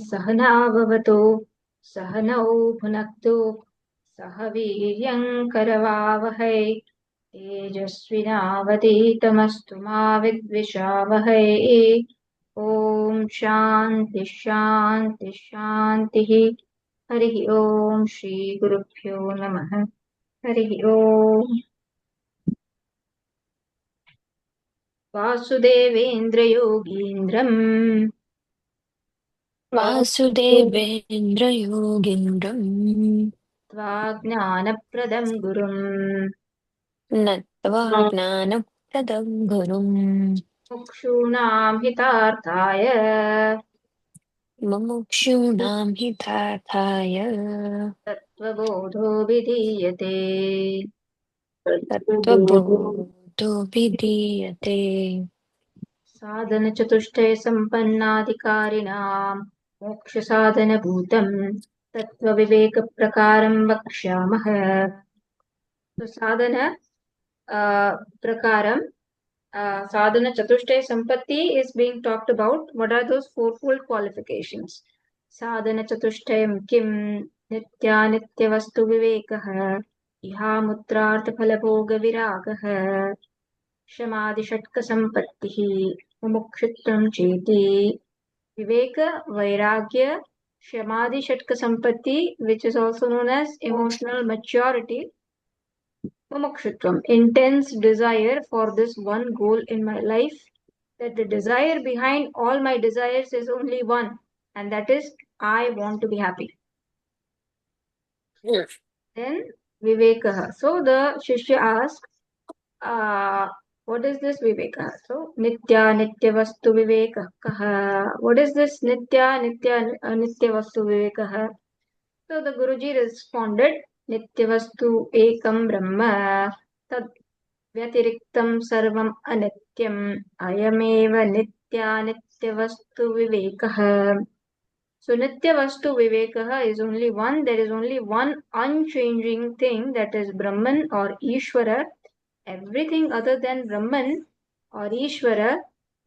सहना भवतु सहनौ भुनक्तु सह वीर्यं करवावहै तेजस्विनावधीतमस्तु मा विद्विषावहै। ॐ शान्ति शान्ति शान्तिः। हरिः ॐ श्री गुरुभ्यो नमः। हरिः ॐ। वासुदेवेन्द्रयोगीन्द्रम् वासुदेवेन्द्रयोगीन्द्रम् त्वाज्ञानप्रदं गुरुम् नत्वा ज्ञानप्रदं गुरुम् मुक्षूणां हितार्थाय मुमुक्षूणां हितार्थाय तत्त्वबोधो विधीयते। तत्त्वबोधो विधीयते। साधनचतुष्टयसम्पन्नाधिकारिणां मोक्षसाधनभूतं तत्त्वविवेकप्रकारं वक्ष्यामः। तो साधन prakaram sadhana chatushtai sampatti is being talked about. What are those fourfold qualifications? Sadhana chatushtayam kim nitya nitya vastu vivekah iha mutrartha phalabhoga viragah shamadhi shatka sampattihi mumukshutvam cheti. Viveka, vairagya, shamadhi shatka sampatti, which is also known as emotional maturity. Mumukshutvam, intense desire for this one goal in my life, that the desire behind all my desires is only one, and that is I want to be happy. Then Vivekaha. So the Shishya asks, what is this Vivekaha? So Nitya Nitya Vastu Vivekaha. What is this Nitya Nitya Nitya Vastu Vivekaha? So the Guruji responded, Nitya Vastu Ekam Brahma Tad व्यतिरिक्तं सर्वम् अनित्यम् अयमेव नित्यानित्यवस्तु विवेकः. So nityavastu vivekaha is only one. There is only one unchanging thing, that is Brahman or Ishvara. Everything other than Brahman or Ishvara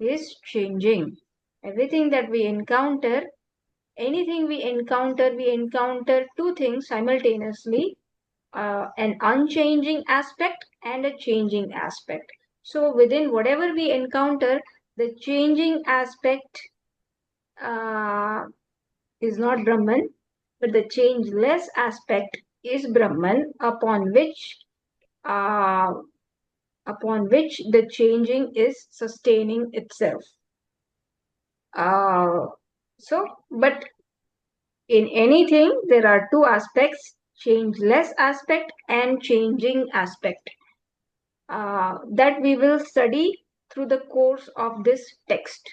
is changing. Everything that we encounter, anything we encounter two things simultaneously. An unchanging aspect and a changing aspect. So within whatever we encounter, the changing aspect is not Brahman, but the changeless aspect is Brahman, upon which the changing is sustaining itself. But in anything, there are two aspects: changeless aspect and changing aspect. That we will study through the course of this text.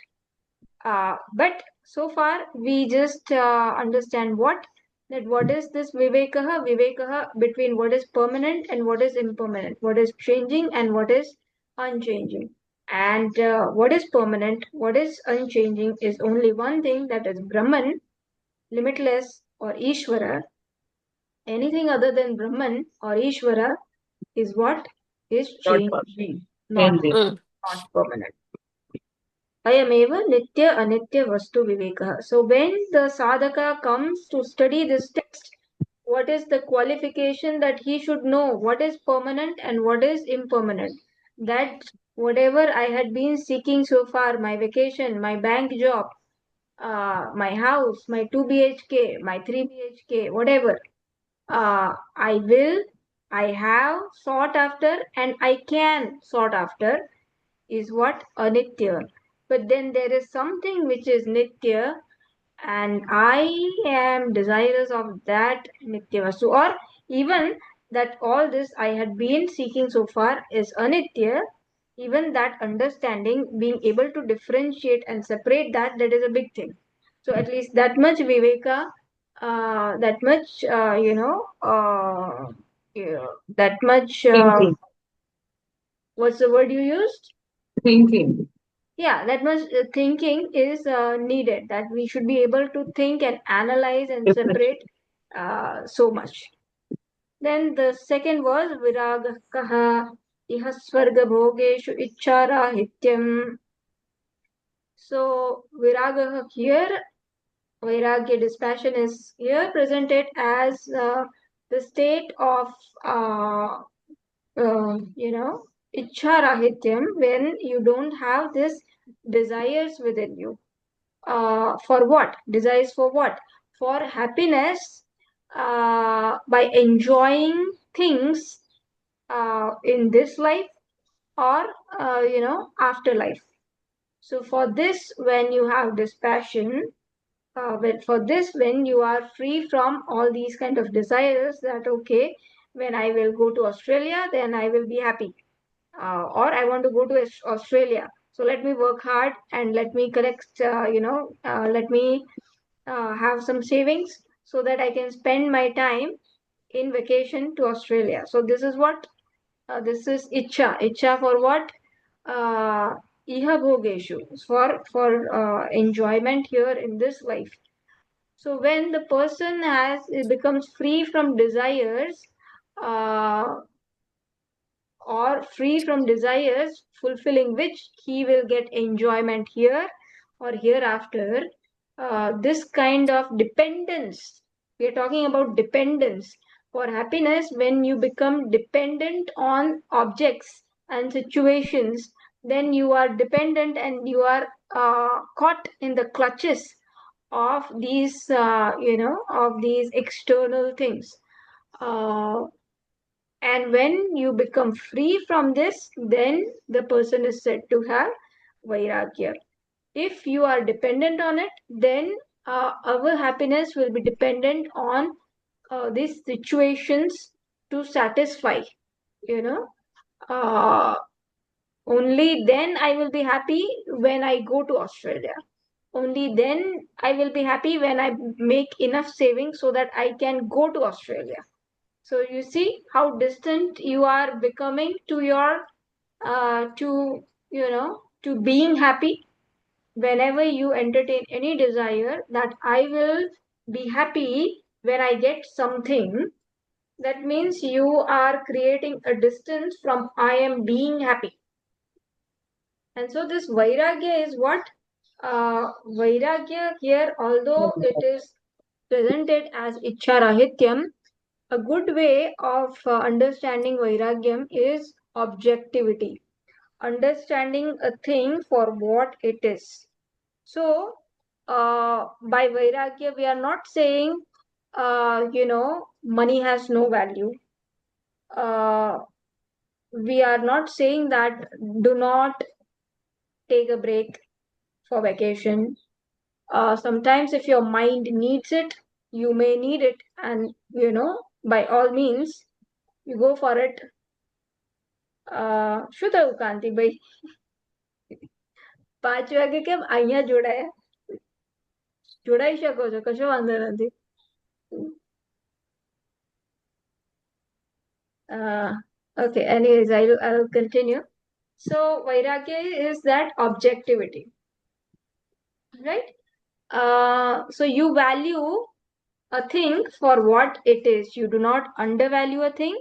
But so far we just understand what is this vivekaha. Vivekaha between what is permanent and what is impermanent, what is changing and what is unchanging. And what is permanent, what is unchanging is only one thing, that is Brahman, limitless, or Ishvara. Anything other than Brahman or Ishvara is what is changing, not permanent. Ayameva nitya anitya vastu vivekah. So when the sadhaka comes to study this text, what is the qualification that he should know? What is permanent and what is impermanent? That whatever I had been seeking so far, my vacation, my bank job, my house, my 2 BHK, my 3 BHK, whatever, I have sought after and I can sought after is what? Anitya. But then there is something which is Nitya, and I am desirous of that Nitya Vastu. Or even that all this I had been seeking so far is Anitya, even that understanding, being able to differentiate and separate that is a big thing. So at least that much Viveka, that much, that much, what's the word you used? Thinking. Yeah, that much thinking is needed, that we should be able to think and analyze and separate so much. Then the second was viragakaha iha swarga bhogeshu ichcharahityam. So viragaha here Vairagya dispassion is here presented as the state of you know, ichharahityam, when you don't have this desires within you. For what? Desires for what? For happiness, by enjoying things in this life, or afterlife. So for this, when you have dispassion, for this, when you are free from all these kind of desires, that okay, when I will go to Australia, then I will be happy, or I want to go to Australia. So let me work hard and let me collect, let me have some savings so that I can spend my time in vacation to Australia. So this is what, this is icha. Icha for what? Uh, Iha bhogeshu, for enjoyment here in this life. So when the person becomes free from desires, uh, or free from desires, fulfilling which he will get enjoyment here or hereafter. This kind of dependence, we are talking about dependence. For happiness, when you become dependent on objects and situations, then you are dependent and you are caught in the clutches of these, of these external things. Uh, and when you become free from this, then the person is said to have vairagya. If you are dependent on it, then our happiness will be dependent on these situations to satisfy. You know, uh, only then I will be happy when I go to Australia. Only then I will be happy when I make enough savings so that I can go to Australia. So you see how distant you are becoming to your, to being happy. Whenever you entertain any desire that I will be happy when I get something, that means you are creating a distance from I am being happy. And so this vairagya is what? Vairagya here, although it is presented as icharahityam, a good way of understanding vairagyam is objectivity, understanding a thing for what it is. So, by vairagya, we are not saying, money has no value. Uh, we are not saying that do not take a break for vacation. Sometimes, if your mind needs it, you may need it, and by all means, you go for it. શું થયું કાંતિભાઈ? 5 વાગે કેમ અહીંયા જોડાયા? જોડાઈ શકો છો, કશો વાંધો નથી. Okay, anyways, I'll continue. So vairagya is that objectivity, right? So you value a thing for what it is. You do not undervalue a thing,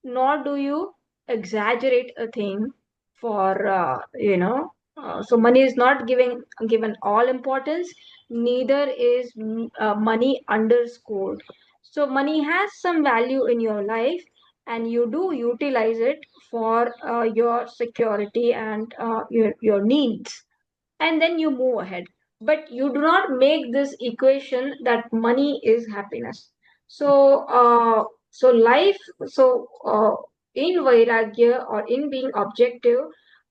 nor do you exaggerate a thing for, so money is not given all importance, neither is money underscored. So money has some value in your life, and you do utilize it for your security and your needs, and then you move ahead. But you do not make this equation that money is happiness. So, life, so in Vairagya, or in being objective,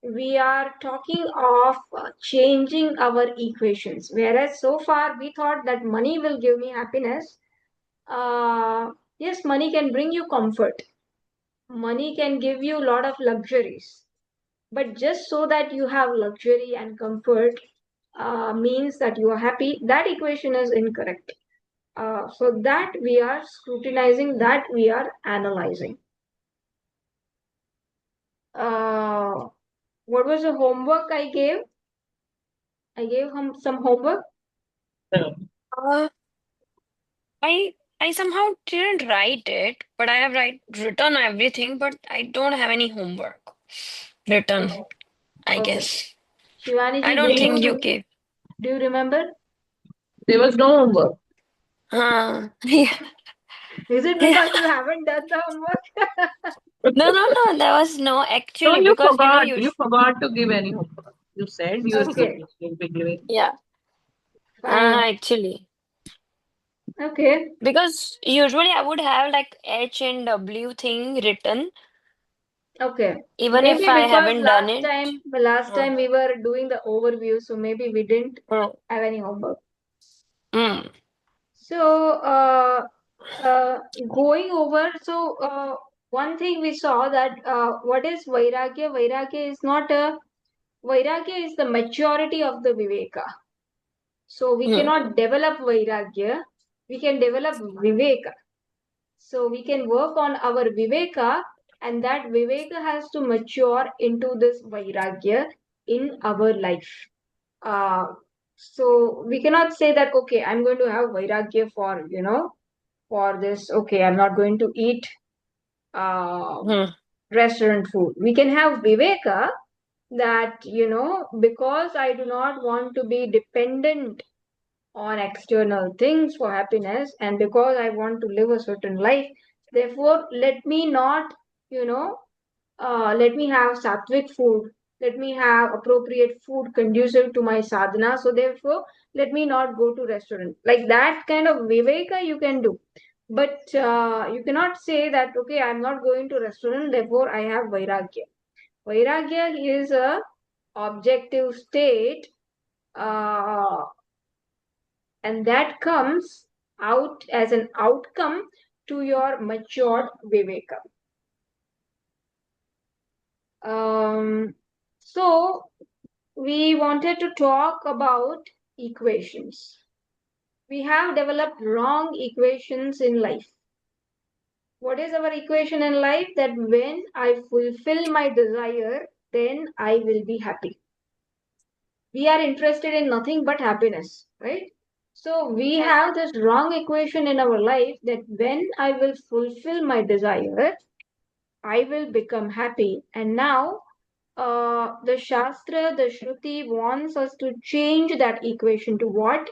we are talking of changing our equations. Whereas so far we thought that money will give me happiness. Yes, money can bring you comfort. Money can give you a lot of luxuries. But just so that you have luxury and comfort means that you are happy, that equation is incorrect. So that we are scrutinizing, that we are analyzing. Uh, what was the homework I gave? I gave him some homework. Uh, I somehow didn't write it, but I have written everything, but I don't have any homework written, Okay. I Okay. guess. Shivani I ji, don't think you gave. do you remember? There was no homework. Yeah, Is it yeah. because you haven't done the homework? No, no, no. There was no No, actually you because forgot. you. You forgot to give any homework. You said Okay, you'll be giving. Yeah. fine. Actually, Okay, because usually I would have like H and W thing written, okay. even if Maybe I because haven't done it. last Uh, time we were doing the overview, so maybe we didn't mm, have any homework. mm, So, going over, one thing we saw that what is Vairagya? Vairagya is the maturity of the Viveka. So we mm, cannot develop Vairagya, we can develop Viveka. So we can work on our Viveka, and that Viveka has to mature into this Vairagya in our life. Uh, so we cannot say that, okay, I'm going to have Vairagya for, for this, okay, I'm not going to eat uh, mm, restaurant food. We can have Viveka that, because I do not want to be dependent on external things for happiness, and because I want to live a certain life, therefore let me not, you know let me have sattvic food, let me have appropriate food conducive to my sadhana, so therefore let me not go to restaurant. Like that kind of viveka you can do, but you cannot say that, okay, I'm not going to restaurant, therefore I have vairagya. Vairagya is a objective state, uh, and that comes out as an outcome to your matured viveka. So we wanted to talk about equations. We have developed wrong equations in life. What is our equation in life? That when I fulfill my desire, then I will be happy. We are interested in nothing but happiness, right? So we have this wrong equation in our life that when I will fulfill my desire, I will become happy. And now the Shastra, the Shruti wants us to change that equation to what?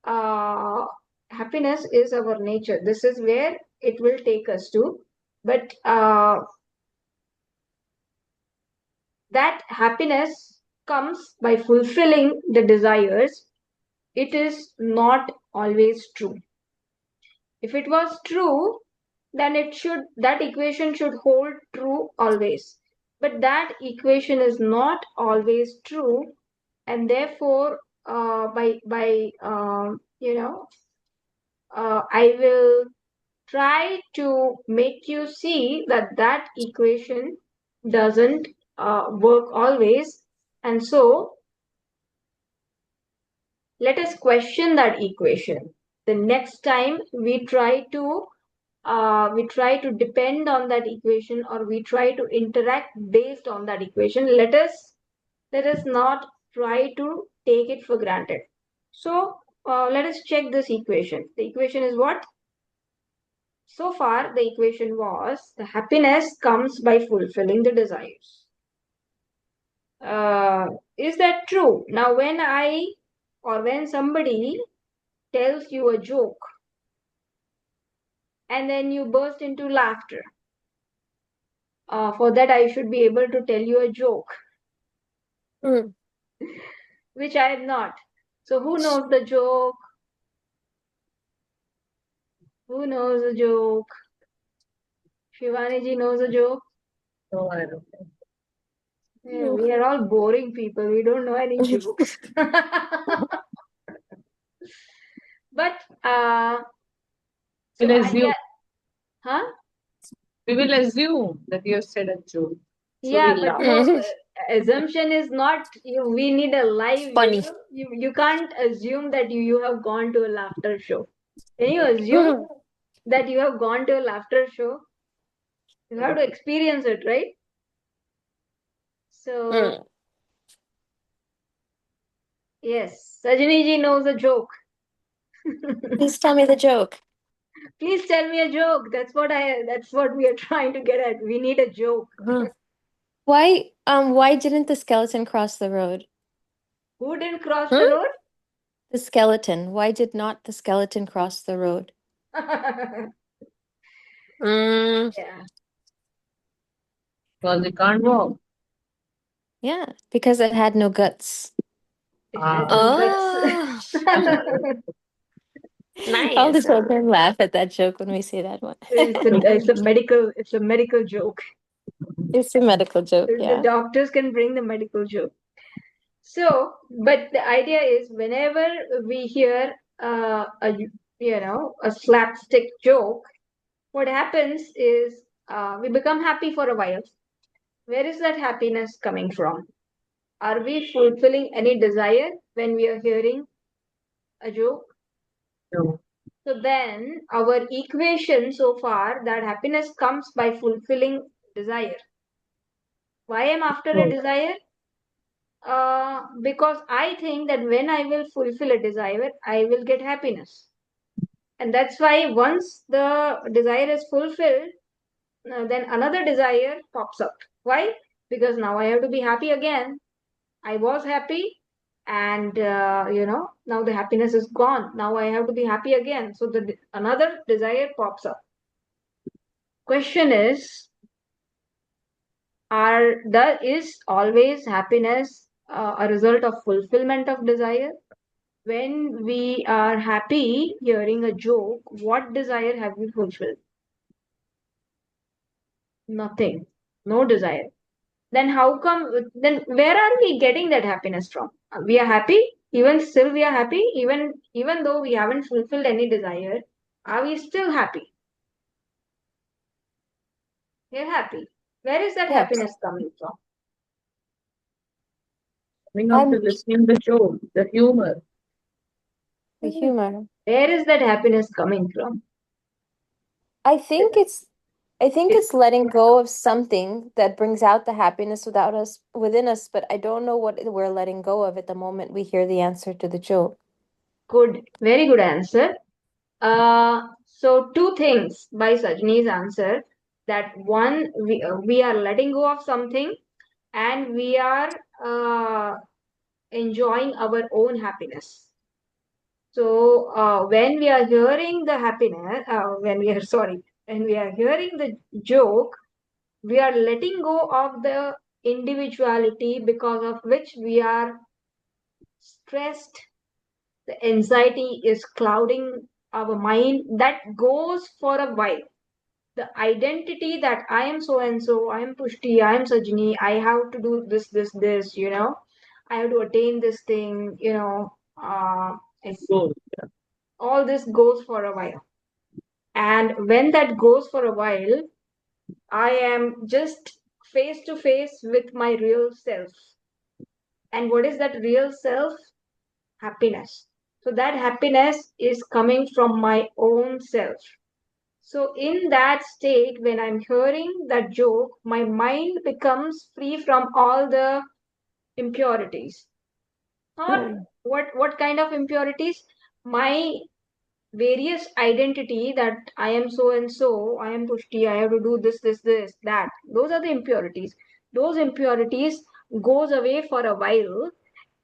Uh, Happiness is our nature. This is where it will take us to. But that happiness comes by fulfilling the desires. It is not always true. If it was true, then that equation should hold true always. But that equation is not always true, and therefore, I will try to make you see that that equation doesn't work always, and so let us question that equation. The next time we try to depend on that equation, or we try to interact based on that equation, let us not try to take it for granted. So let us check this equation. The equation is what? So far the equation was the happiness comes by fulfilling the desires. uh, is that true? Now when somebody tells you a joke and then you burst into laughter, for that I should be able to tell you a joke, mm. which I am not. So who knows the joke? Who knows the joke? Shivani ji knows a joke. No, I don't. Yeah, we are all boring people. We don't know any jokes. But so We'll I assume. yeah, huh? We will assume that you have said a joke. So Yeah, we'll but laugh. no, assumption is not. We need a live. Funny. You can't assume that you have gone to a laughter show. Can you assume that you have gone to a laughter show? You have to experience it, right? So Mm. yes, Sajini ji knows a joke. Please tell me the joke. Please tell me a joke. That's what we are trying to get at. We need a joke. Mm. Why didn't the skeleton cross the road? Who didn't cross the Hmm? road? The skeleton. Why did not the skeleton cross the road? Mm, Yeah, Because they can't walk. Yeah, because it had no guts. it had Ah, no guts. oh, All the nice. children laugh at that joke when we say that one. It's a medical joke. It's a medical joke, The yeah. doctors can bring the medical joke. So, but the idea is whenever we hear a slapstick joke, what happens is we become happy for a while. Where is that happiness coming from? Are we fulfilling any desire when we are hearing a joke? no. So then our equation so far that happiness comes by fulfilling desire. Why am after a No. desire? Because I think that when I will fulfill a desire, I will get happiness. And that's why once the desire is fulfilled, then another desire pops up. Why? Because now I have to be happy again. I was happy, and now the happiness is gone. Now I have to be happy again. So another desire pops up. Question is, is always happiness a result of fulfillment of desire? When we are happy hearing a joke, what desire have we fulfilled? Nothing. No desire. Then how come, then where are we getting that happiness from? We are happy, even still we are happy, even though we haven't fulfilled any desire, are we still happy? We're happy. Where is that Yes. happiness coming from? Coming after I'm listening the joke, the humor. the humor. Where is that happiness coming from? I think it's I think it's letting go of something that brings out the happiness within us, but I don't know what we're letting go of at the moment we hear the answer to the joke. Good, very good answer. So two things by Sajni's answer, that one, we are letting go of something, and we are enjoying our own happiness. So when we are hearing the happiness, when we are hearing the joke, we are letting go of the individuality because of which we are stressed. The anxiety is clouding our mind. That goes for a while. The identity that I am so and so, I am Pushti, I am Sajni, I have to do this, I have to attain this thing, it's, Goal. all this goes for a while. And when that goes for a while, I am just face to face with my real self. And what is that real self? Happiness. So that happiness is coming from my own self. So, in that state, when I'm hearing that joke, my mind becomes free from all the impurities. Not Hmm. what kind of impurities? My various identity, that I am so and so, I am Pushti, I have to do this, that. Those are the impurities. Those impurities goes away for a while,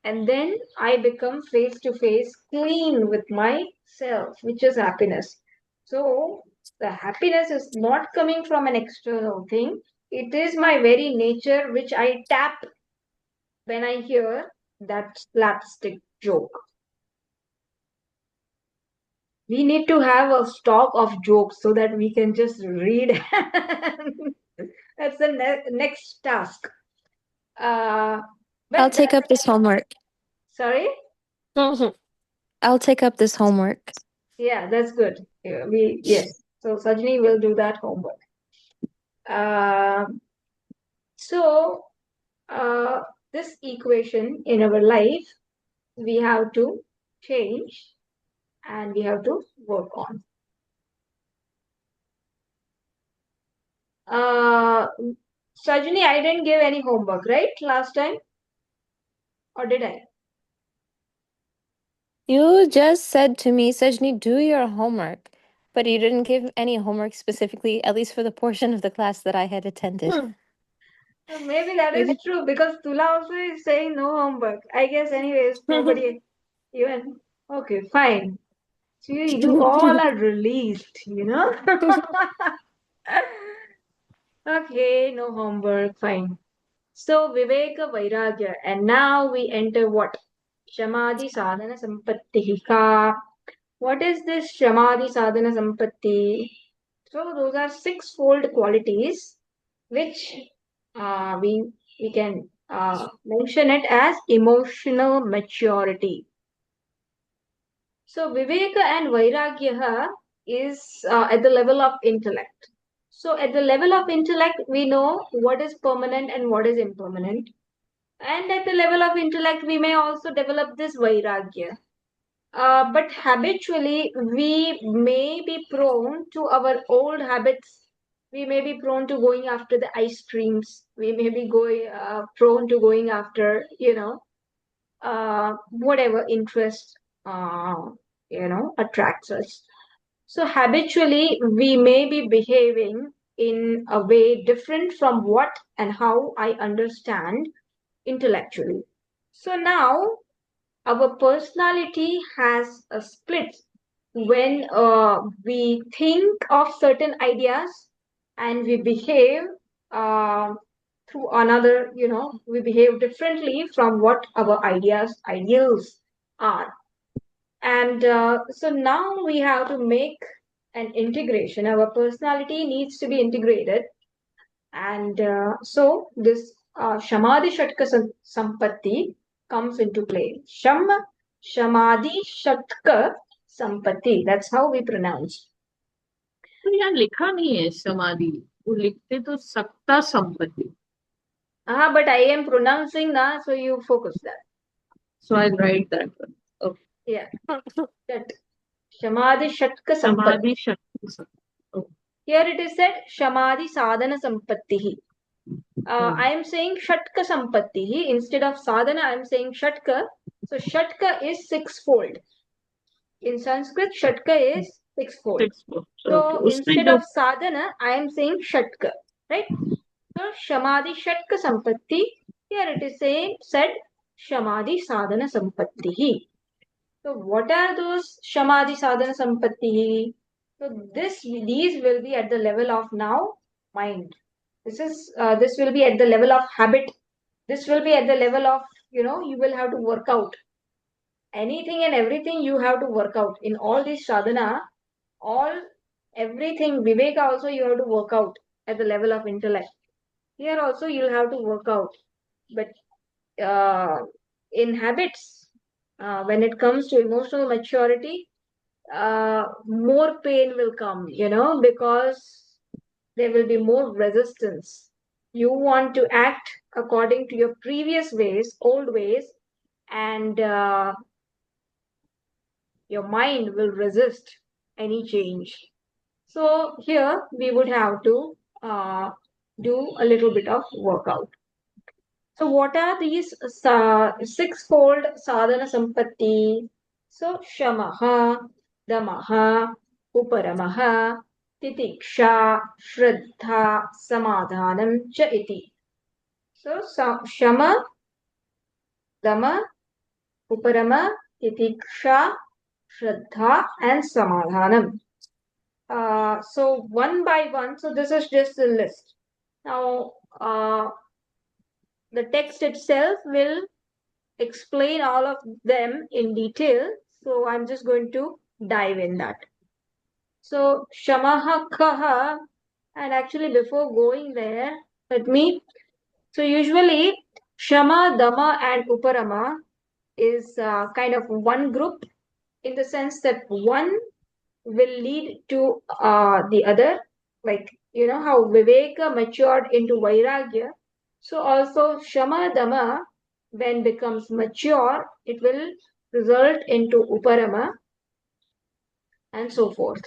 and then I become face to face clean with myself, which is happiness. So the happiness is not coming from an external thing. It is my very nature which I tap when I hear that slapstick joke. We need to have a stock of jokes so that we can just read. That's the next task. Uh, but I'll take up this homework. sorry. Mhm. I'll take up this homework. Yeah, that's good. Yes. So Sajni will do that homework. Uh, so uh, this equation in our life we have to change, and we have to work on. Uh, Sajni, I didn't give any homework, right? Last time, or did I? You just said to me, Sajni, do your homework, but you didn't give any homework specifically, at least for the portion of the class that I had attended. Hmm. Maybe that is Maybe. true because Tula also is saying no homework. I guess, anyways, nobody even. Okay, fine. So you all are released, Okay, no homework, fine. So Viveka Vairagya, and now we enter what? Shamadhi Sadhana Sampatti ka. What is this Shamadhi Sadhana Sampatti? So those are sixfold qualities which we can mention it as emotional maturity. So Viveka and Vairagya is at the level of intellect. So at the level of intellect, we know what is permanent and what is impermanent. And at the level of intellect, we may also develop this Vairagya. But habitually, we may be prone to our old habits. We may be prone to going after the ice creams. We may be prone to going after, whatever interest, attracts us. So habitually, we may be behaving in a way different from what and how I understand intellectually. So now our personality has a split when we think of certain ideas and we behave uh, through another, we behave differently from what our ideals are. And so now we have to make an integration. Our personality needs to be integrated. And so this Shamadhi Shatka Sampatti comes into play. Shamadhi Shatka Sampatti. That's how we pronounce. तो यहाँ लिखा नहीं है समाधि, वो लिखते तो सत्ता संपत्ति. But I am pronouncing na, so you focus that. So I'll write that one. Okay. Yeah. That Shamadhi Shatka Samadhi Sampatti. Shakti. Okay. Here it is said Shamadhi Sadhana Sampatti. I am saying Shatka Sampatti. Instead of Sadhana, I am saying Shatka. So Shatka is sixfold. In Sanskrit, Shatka is sixfold. Okay. So उसमें instead जो of sadhana, I am saying shatka, right? So Shamadhi Shatka Sampatti. Here it is said Shamadhi Sadhana Sampatti. So what are those Shamadhi Sadhana Sampatti? So these will be at the level of now mind. This will be at the level of habit. This will be at the level of, you will have to work out anything and everything. You have to work out in all this sadhana. All everything Viveka also you have to work out at the level of intellect. Here also you'll have to work out. But in habits, when it comes to emotional maturity, more pain will come, because there will be more resistance. You want to act according to your previous ways, old ways, and your mind will resist any change. So here we would have to do a little bit of workout. So what are these sixfold sadhana sampatti? So shamaha, damaha, uparamaha, titiksha, shraddha, samadhanam cha iti. So shama, dama, uparama, titiksha, shraddha, and samadhanam. So one by one, so this is just a list. Now, the text itself will explain all of them in detail. So I'm just going to dive in that. So Shamaha Kaha, and actually before going there, so usually Shama, Dama, and Uparama is kind of one group in the sense that one will lead to the other. Like, how Viveka matured into Vairagya. So also Shama Dama, when becomes mature, it will result into Uparama and so forth.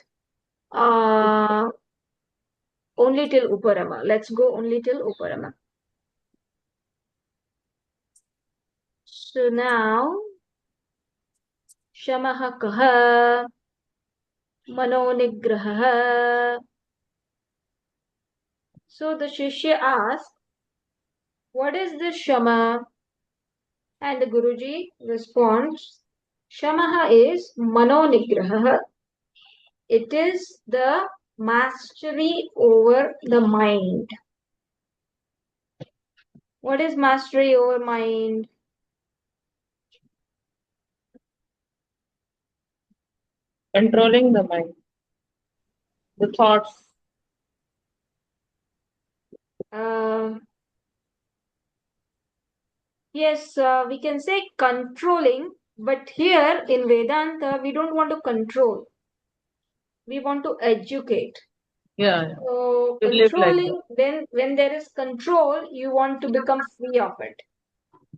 Only till Uparama. Let's go only till Uparama. So now, Shamaha Kaha, Manonigraha. So the Shishya asks, what is this Shama? And the Guruji responds, Shamaha is manonigraha. It is the mastery over the mind. What is mastery over mind? Controlling the mind, the thoughts. Uh, yes, we can say controlling, but here in Vedanta, we don't want to control. We want to educate. Yeah, So you live like that. controlling, when there is control, you want to become free of it.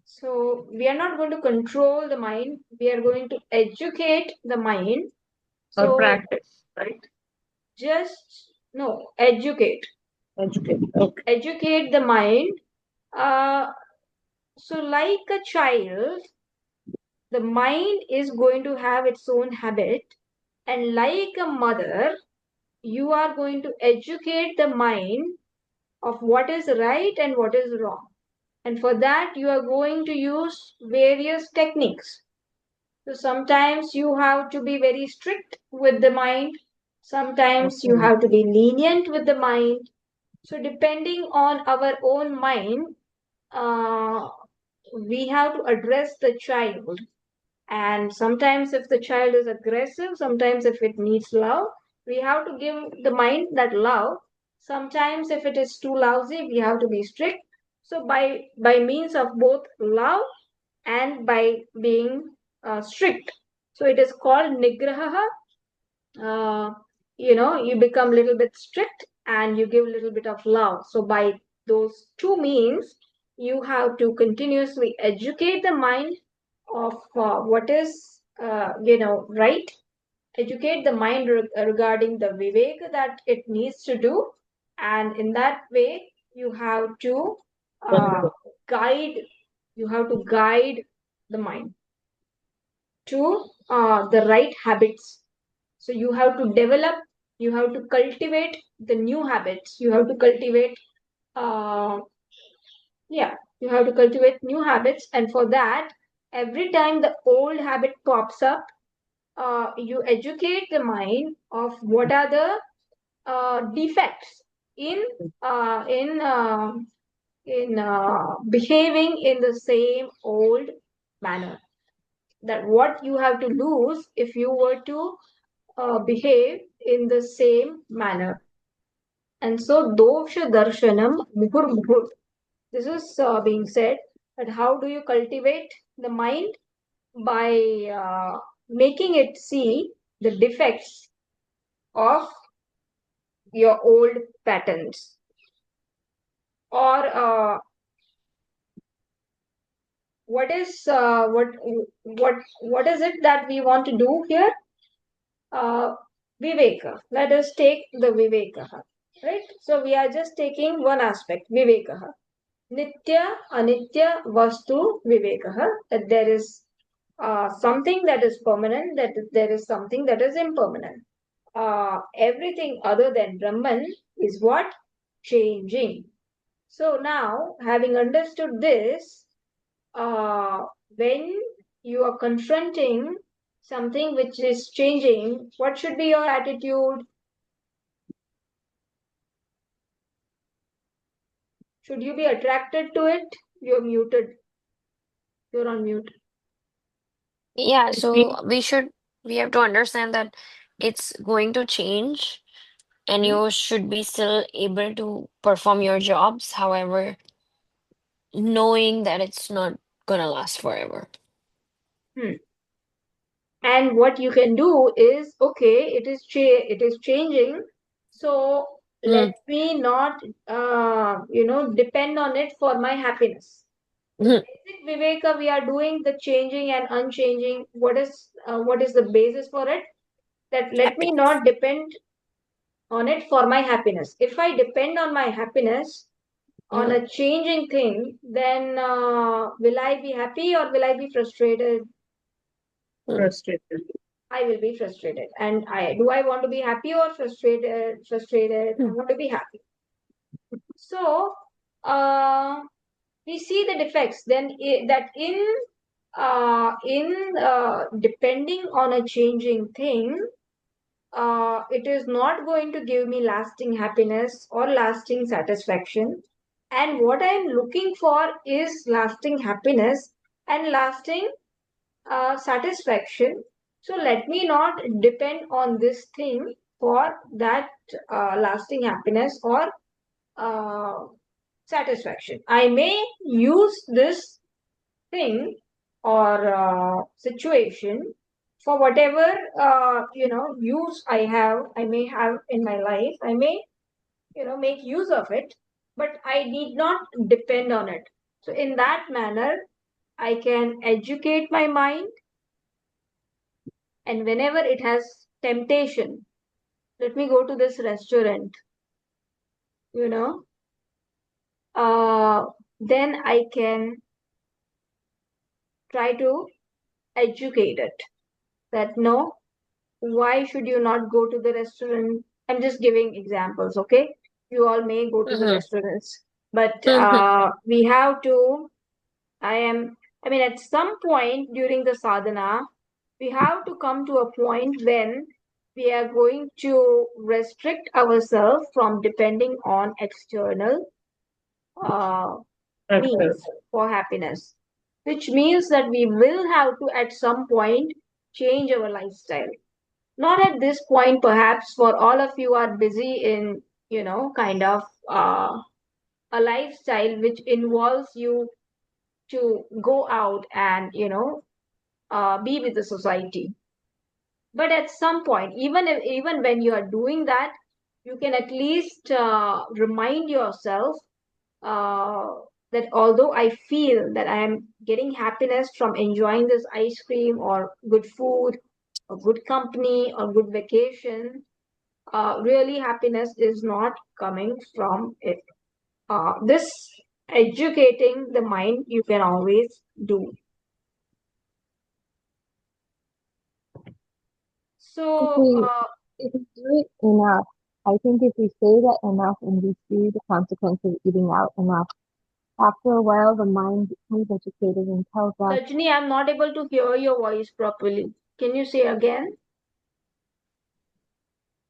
So we are not going to control the mind. We are going to educate the mind. Or So practice, right? Educate. Educate. Okay. Educate the mind. So like a child, the mind is going to have its own habit, and like a mother, you are going to educate the mind of what is right and what is wrong. And for that, you are going to use various techniques. So sometimes you have to be very strict with the mind. Sometimes you Okay. have to be lenient with the mind. So depending on our own mind, uh, we have to address the child. And sometimes if the child is aggressive, sometimes if it needs love, we have to give the mind that love. Sometimes if it is too lousy, we have to be strict. So by means of both love and by being strict. So it is called nigraha. Uh, you become a little bit strict and you give a little bit of love. So by those two means, you have to continuously educate the mind of what is right. Educate the mind regarding the viveka that it needs to do, and in that way you have to uh, guide guide the mind to the right habits. So you have to develop, you have to cultivate the new habits. You have to cultivate, uh, yeah, you have to cultivate new habits. And for that, every time the old habit pops up, you educate the mind of what are the defects in uh, in uh, behaving in the same old manner. That what you have to lose if you were to behave in the same manner. And so, dosha darshanam muhur muhur. This is being said that how do you cultivate the mind? By making it see the defects of your old patterns. Or what is it that we want to do here? uh, Viveka. Let us take the Viveka, right? So we are just taking one aspect, Viveka. Nitya, Anitya, Vastu, Viveka. That there is something that is permanent, that there is something that is impermanent. Everything other than Brahman is what? Changing. So now, having understood this, uh, when you are confronting something which is changing, what should be your attitude? Should you be attracted to it? You're muted. You're on mute. Yeah, It means, so we have to understand that it's going to change and Hmm? you should be still able to perform your jobs, however, knowing that it's not gonna last forever. Hmm. And what you can do is, okay, it is changing. So let Mm, me not, depend on it for my happiness. The mhm. basic viveka we are doing the changing and unchanging. What is the basis for it? That let me Happiness. not depend on it for my happiness. If I depend on my happiness on Mm, a changing thing, then will I be happy or will I be frustrated? mm, frustrated. I will be frustrated. And I want to be happy or frustrated? Frustrated. I mm, want to be happy. So uh, we see the defects. Then that in in depending on a changing thing, it is not going to give me lasting happiness or lasting satisfaction. And what I'm looking for is lasting happiness and lasting satisfaction. So let me not depend on this thing for that lasting happiness or uh, satisfaction. I may use this thing or situation for whatever use I may have in my life. I may make use of it, but I need not depend on it. So in that manner, I can educate my mind, and whenever it has temptation, let me go to this restaurant, you know, uh, then I can try to educate it that no, why should you not go to the restaurant? I'm just giving examples, okay? You all may go to the Mm-hmm. restaurants, but Mm-hmm. we have to. I am. I mean, at some point during the sadhana, we have to come to a point when we are going to restrict ourselves from depending on external uh, Factors. means for happiness, which means that we will have to at some point change our lifestyle. Not at this point, perhaps, for all of you are busy in, kind of a lifestyle which involves you to go out and, be with the society. But at some point, even when you are doing that, you can at least remind yourself uh, that although I feel that I am getting happiness from enjoying this ice cream or good food or good company or good vacation, really happiness is not coming from it. This educating the mind you can always do. If So, we if we do it enough, I think if we say that enough and we see the consequences of eating out enough, after a while the mind becomes educated and tells us, Rajni, I'm not able to hear your voice properly. Can you say again?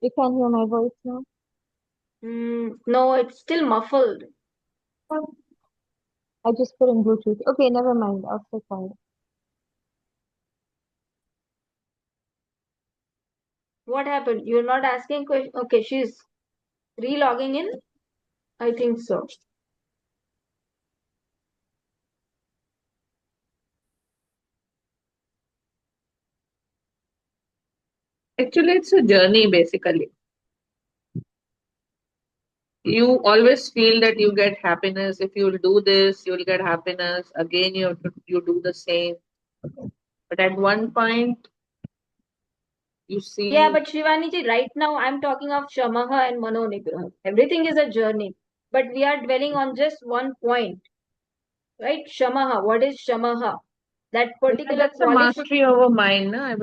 you can't hear my voice now? No, it's still muffled. I just put in Bluetooth. Okay, never mind. I'll stay quiet. What happened? You're not asking question. Okay, she's re-logging in. I think so. Actually, it's a journey basically. You always feel that you get happiness if you'll do this, you'll get happiness. Again, you do the same. But at one point, you Yeah, see, but Shivani ji, right now I'm talking of Shamaha and Mano Nigraha. Everything is a journey, but we are dwelling on just one point, right? Shamaha. What is Shamaha? That yeah, particular that's a qualification, mastery over mind. No? I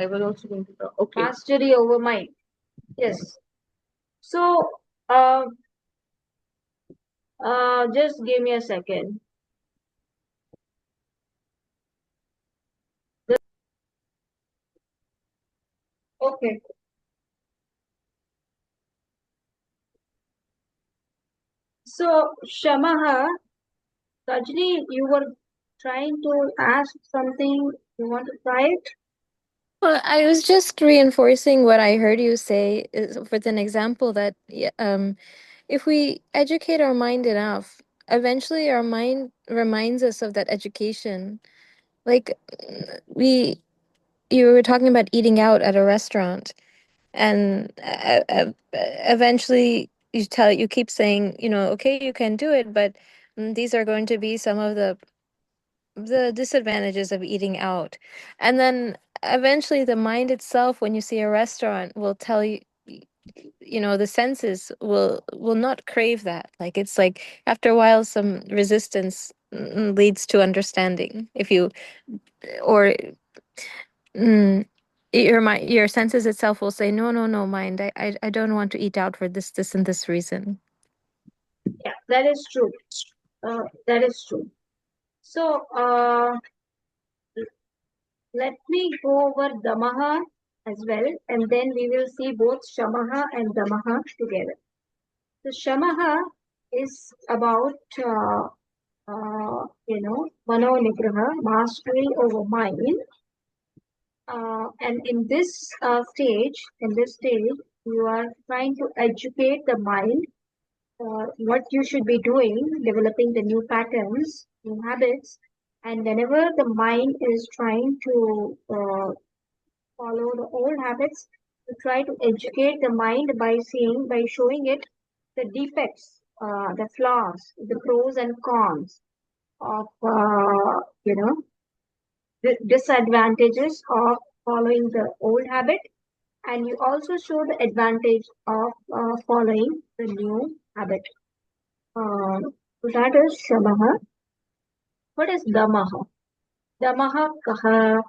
was also going to talk. Okay. mastery over mind. Yes. So, uh, just give me a second. Okay. So, Shamaha, Rajni, you were trying to ask something. You want to try it? Well, I was just reinforcing what I heard you say with an example that if we educate our mind enough, eventually our mind reminds us of that education. Like you were talking about eating out at a restaurant, and eventually you keep saying, okay, you can do it, but these are going to be some of the disadvantages of eating out. And then eventually the mind itself, when you see a restaurant, will tell you, the senses will not crave that. Like it's like after a while some resistance leads to understanding. If you or mm, your senses itself will say, no, no, no, mind, I don't want to eat out for this and this reason. Yeah, that is true. That is true. So, Let me go over Damaha as well, and then we will see both Shamaha and Damaha together. So Shamaha is about Mano Nigraha, mastery over mind. And in this stage, you are trying to educate the mind what you should be doing, developing the new patterns, new habits. And whenever the mind is trying to follow the old habits, you try to educate the mind by showing it the defects, the flaws, the pros and cons of, the disadvantages of following the old habit, and you also show the advantage of following the new habit. So that is Shamaha. What is Damaha? Damaha kaha?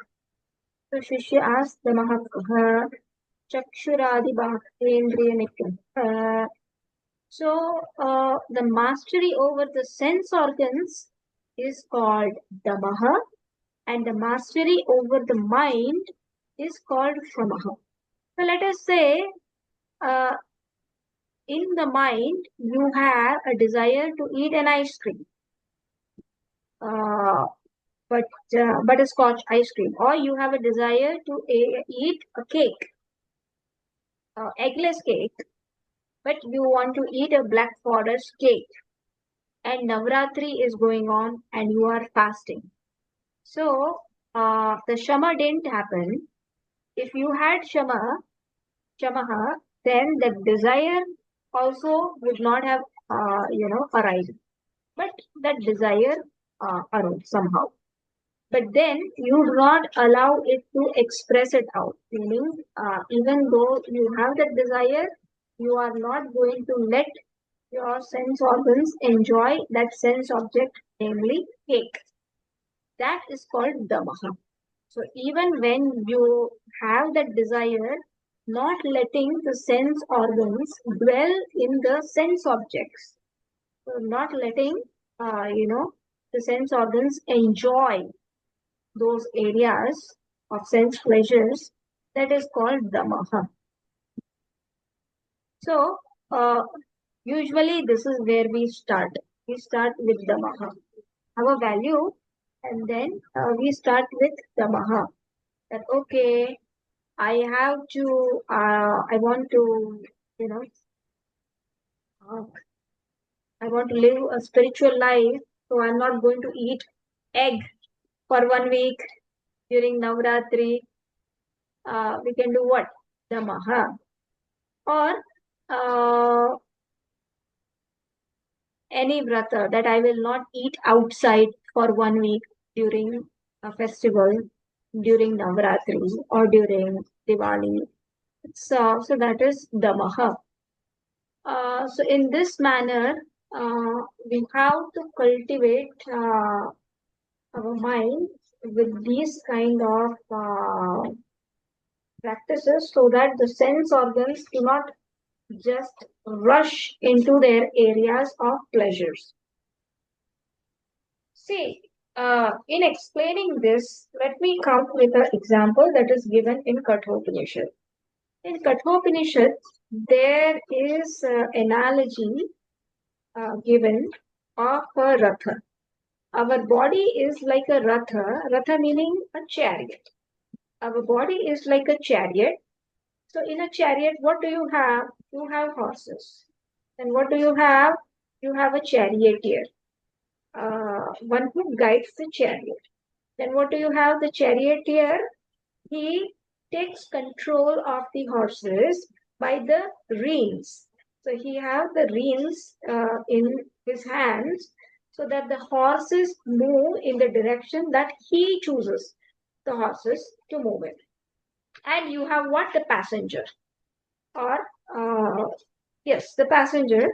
So Shishya asks, Damaha kaha? Chakshuradi bhaktendriya nikam. So the mastery over the sense organs is called Damaha, and the mastery over the mind is called Shamaha. So let us say uh, in the mind you have a desire to eat an ice cream, uh, but butterscotch ice cream, or you have a desire to eat a cake, eggless cake, but you want to eat a black forest cake, and Navratri is going on and you are fasting. So the Shama didn't happen. If you had Shamaha, then the desire also would not have, arisen. But that desire arose somehow. But then you do not allow it to express it out. Meaning, even though you have that desire, you are not going to let your sense organs enjoy that sense object, namely cake. That is called Damaha. So even when you have that desire, not letting the sense organs dwell in the sense objects. So not letting, the sense organs enjoy those areas of sense pleasures, that is called Damaha. So usually this is where we start. We start with Damaha. Our value, and then we start with Damaha. That okay, I have to, I want to, you know, uh, I want to live a spiritual life, so I'm not going to eat egg for 1 week during Navratri. We can do what? Damaha. Or any vrata that I will not eat outside for 1 week during a festival, during Navratri or during Diwali. So that is Damaha. So in this manner, we have to cultivate our mind with these kind of practices so that the sense organs do not just rush into their areas of pleasures. See, in explaining this, let me come with an example that is given in Kathopanishad. In Kathopanishad, there is an analogy given of a ratha. Our body is like a ratha meaning a chariot. Our body is like a chariot. So in a chariot, what do you have? You have horses. And what do you have? You have a charioteer, one who guides the chariot. Then what do you have? The charioteer, he takes control of the horses by the reins. So he have the reins in his hands so that the horses move in the direction that he chooses the horses to move in. And you have what? The passenger. Or, yes, the passenger.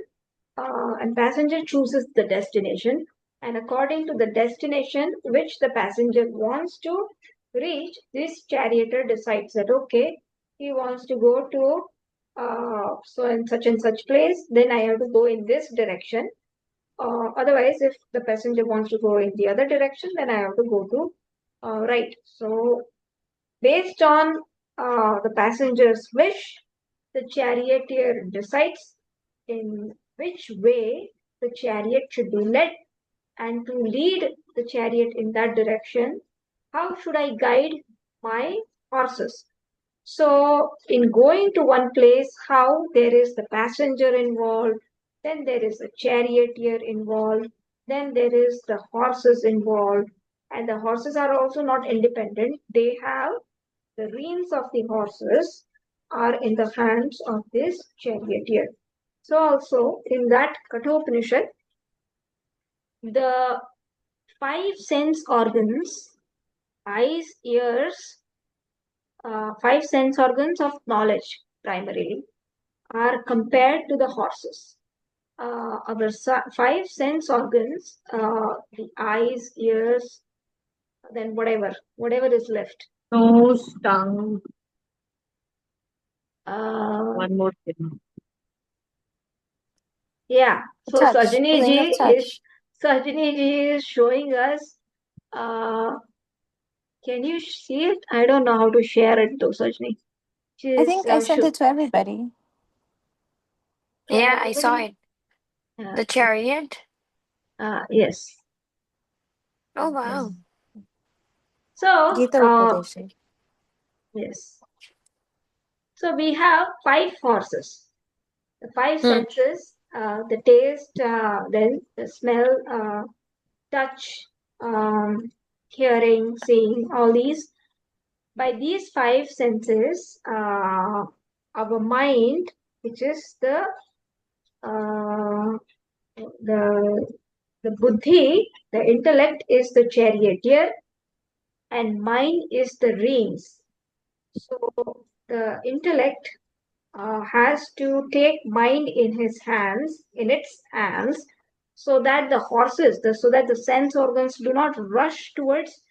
And passenger chooses the destination. And according to the destination which the passenger wants to reach, this charioteer decides that, okay, he wants to go to so in such and such place, then I have to go in this direction. Otherwise, if the passenger wants to go in the other direction, then I have to go to right. So Based on the passenger's wish, the charioteer decides in which way the chariot should be led, and to lead the chariot in that direction, how should I guide my horses? So, in going to one place, how there is the passenger involved, then there is a charioteer involved, then there is the horses involved, and the horses are also not independent. They have the reins of the horses are in the hands of this charioteer. So, also in that Kathopanishad, the five sense organs, eyes, ears, five sense organs of knowledge primarily, are compared to the horses. Our five sense organs, the eyes, ears, then whatever is left. Nose, tongue, One more thing. Yeah. So Touch, feeling of touch. Sajini ji is showing us. Can you see it? I don't know how to share it though, Sajini. I think I sent it to everybody. Yeah, I saw everybody? it. The chariot. Yes. Oh wow. Yes. So Gita Upadesha. yes. So we have five horses. The five senses, the taste, then the smell, touch, hearing, seeing, all these. By these five senses, our mind, which is uh, the the buddhi, the intellect is the charioteer, and mind is the reins. So the intellect has to take mind in its hands, so that so that the sense organs do not rush towards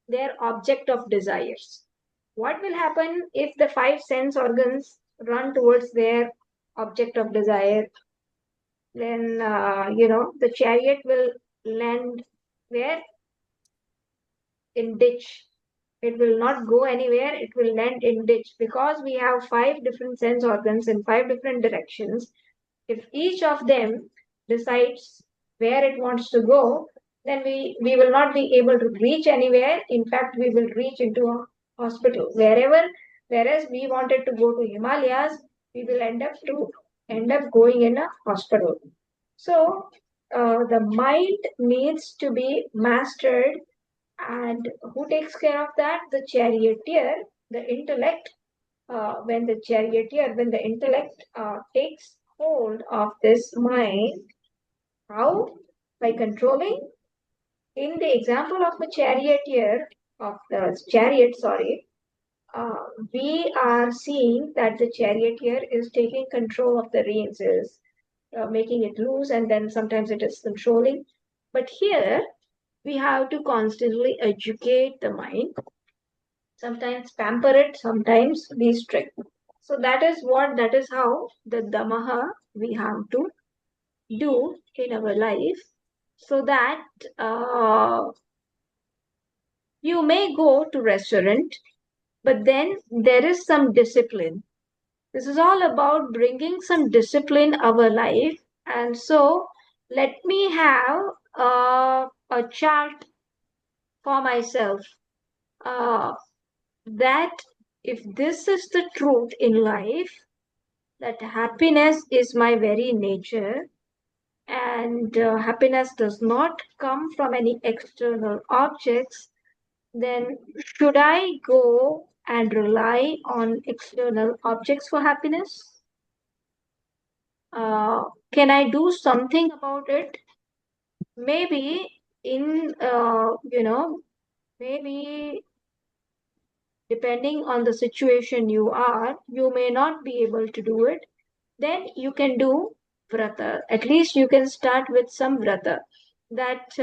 their object of desires. What will happen if the five sense organs run towards their object of desire? Then, the chariot will land where? In ditch. It will not go anywhere, it will land in ditch, because we have five different sense organs in five different directions. If each of them decides where it wants to go, then we will not be able to reach anywhere. In fact, we will reach into a hospital. Whereas we wanted to go to Himalayas, we will end up going in a hospital. So the mind needs to be mastered, and who takes care of that? The charioteer, the intellect. When the intellect takes hold of this mind, how? By controlling. In the example of the charioteer, of the chariot, sorry, we are seeing that the charioteer is taking control of the reins, is making it loose, and then sometimes it is controlling. But here, we have to constantly educate the mind, sometimes pamper it, sometimes be strict. So that is how the damaha we have to do in our life, so that you may go to restaurant, but then there is some discipline. This is all about bringing some discipline our life, and so let me have a chart for myself, uh, that if this is the truth in life, that happiness is my very nature, and happiness does not come from any external objects, then should I go and rely on external objects for happiness? Can I do something about it? Maybe in, maybe depending on the situation you are, you may not be able to do it. Then you can do vrata. At least you can start with some vrata. That,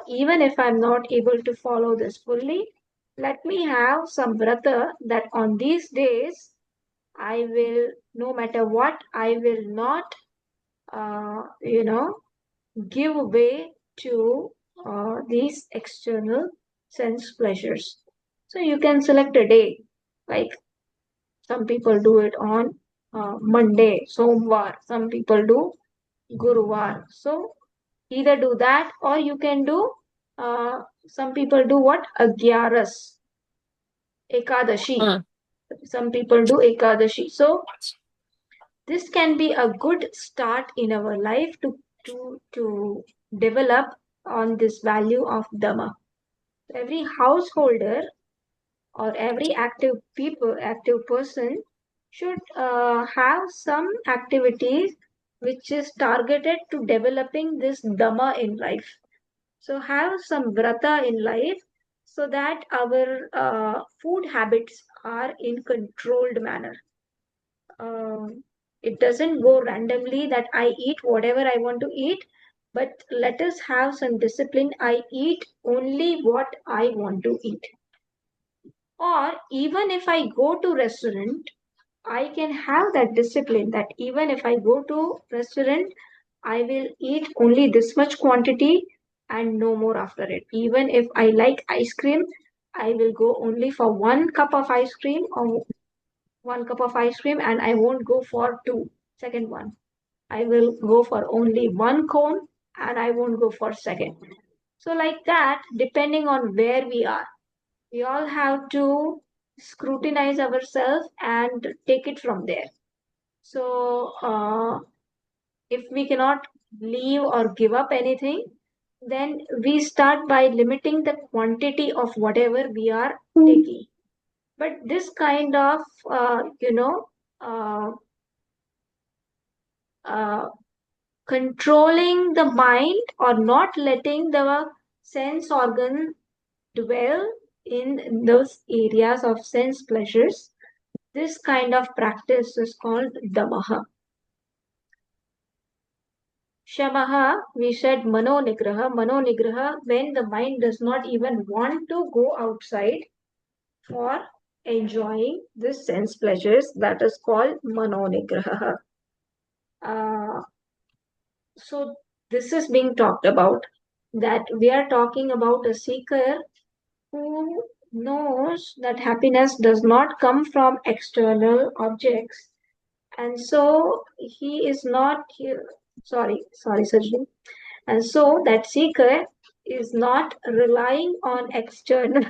even if I'm not able to follow this fully, let me have some vrata, that on these days, I will, no matter what, I will not, give way to these external sense pleasures. So you can select a day, like some people do it on Monday, Somvar. Some people do Guruvar. So either do that, or you can do. Some people do what? Agyaras, Ekadashi. Mm. Some people do Ekadashi. So this can be a good start in our life to develop on this value of Dhamma. Every householder or every active person should have some activities which is targeted to developing this Dhamma in life. So have some vrata in life so that our food habits are in controlled manner. It doesn't go randomly that I eat whatever I want to eat, but let us have some discipline. I eat only what I want to eat. Or even if I go to restaurant, I can have that discipline that even if I go to restaurant, I will eat only this much quantity and no more after it. Even if I like ice cream, I will go only for 1 cup of ice cream or 1 cup of ice cream and I won't go for two. Second one. I will go for only one cone and I won't go for second. So like that, depending on where we are, we all have to scrutinize ourselves and take it from there. So if we cannot leave or give up anything, then we start by limiting the quantity of whatever we are taking. But this kind of, uh, uh, controlling the mind or not letting the sense organ dwell in those areas of sense pleasures, this kind of practice is called damaha. Shamaha, we said mano nigraha. Mano nigraha, when the mind does not even want to go outside for enjoying this sense pleasures, that is called mano nigraha. So this is being talked about, that we are talking about a seeker who knows that happiness does not come from external objects, and so he is not here. Sorry, Sajid. And so that seeker is not relying on external.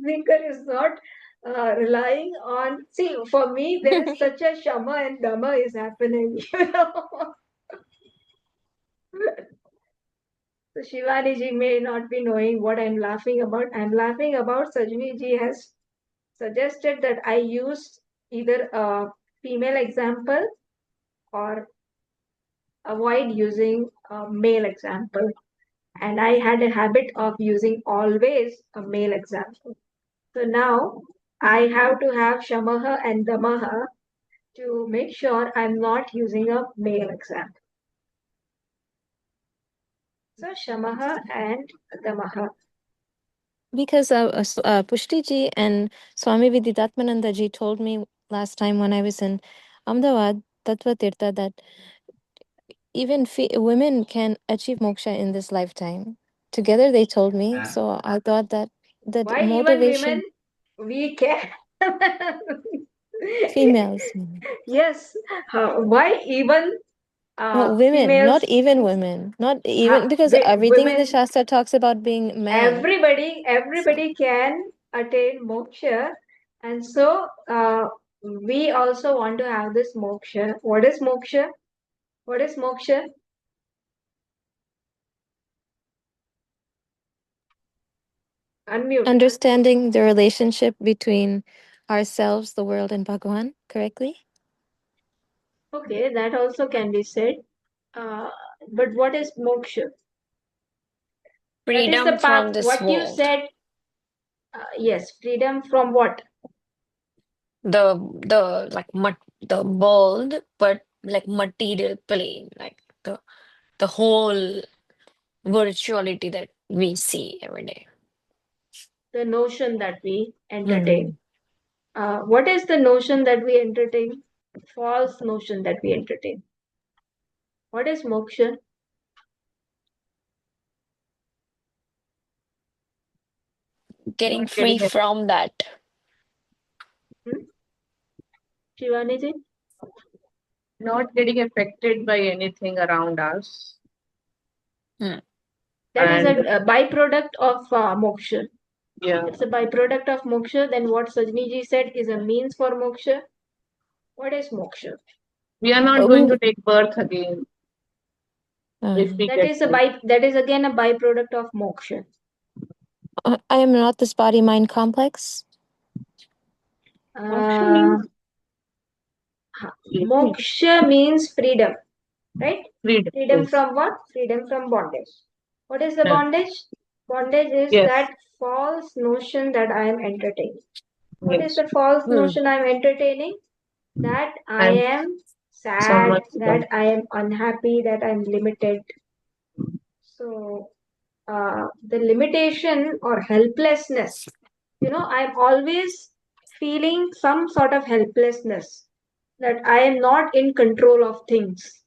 Seeker is not relying on. See, for me, there is such a shama and dama is happening. So Shivani ji may not be knowing what I'm laughing about. I'm laughing about Sajni ji has suggested that I use either a female example or avoid using a male example. And I had a habit of using always a male example. So now I have to have Shamaha and Damaha to make sure I'm not using a male example. So Shamaha and Damaha. Because Pushti ji and Swami Viditatmananda ji told me last time when I was in Ahmedabad, Tattva that even women can achieve moksha in this lifetime. Together they told me. So I thought that Why even women? motivation, We can. females. Yes. Why even No, women, not females? even women, not even because everything in the Women. Shastra talks about being man. Everybody can attain moksha, and so we also want to have this moksha. What is moksha? What is moksha? Unmute. Understanding the relationship between ourselves, the world, and Bhagwan correctly. Okay, that also can be said. Uh, but what is moksha? That is the Freedom path. from this What you world. said. Yes, freedom from what? The like the world, but like material plane, like the whole virtuality that we see every day. The notion that we Hmm. entertain. What is the notion that we entertain? False notion that we entertain. What is moksha? Getting Not free getting aff- from that. Shivaniji? not getting affected by anything around us. Hmm. That is a And byproduct of moksha. yeah, It's a byproduct of moksha. Then what Sajniji said is a means for moksha. What is moksha? we are not going to Ooh. take birth again if we That get is a this. that is again a byproduct of moksha. I am not this body mind complex. Moksha Uh, means living. Moksha means freedom, right? Freedom. Freedom Yes. from what? Freedom from bondage. What is the Yeah. bondage? Bondage is Yes. that false notion that I am entertaining. What is Yes. the false Hmm. notion I am entertaining? That I I'm am sad, someone. that I am unhappy, that I am limited. So, the limitation or helplessness, I'm always feeling some sort of helplessness, that I am not in control of things.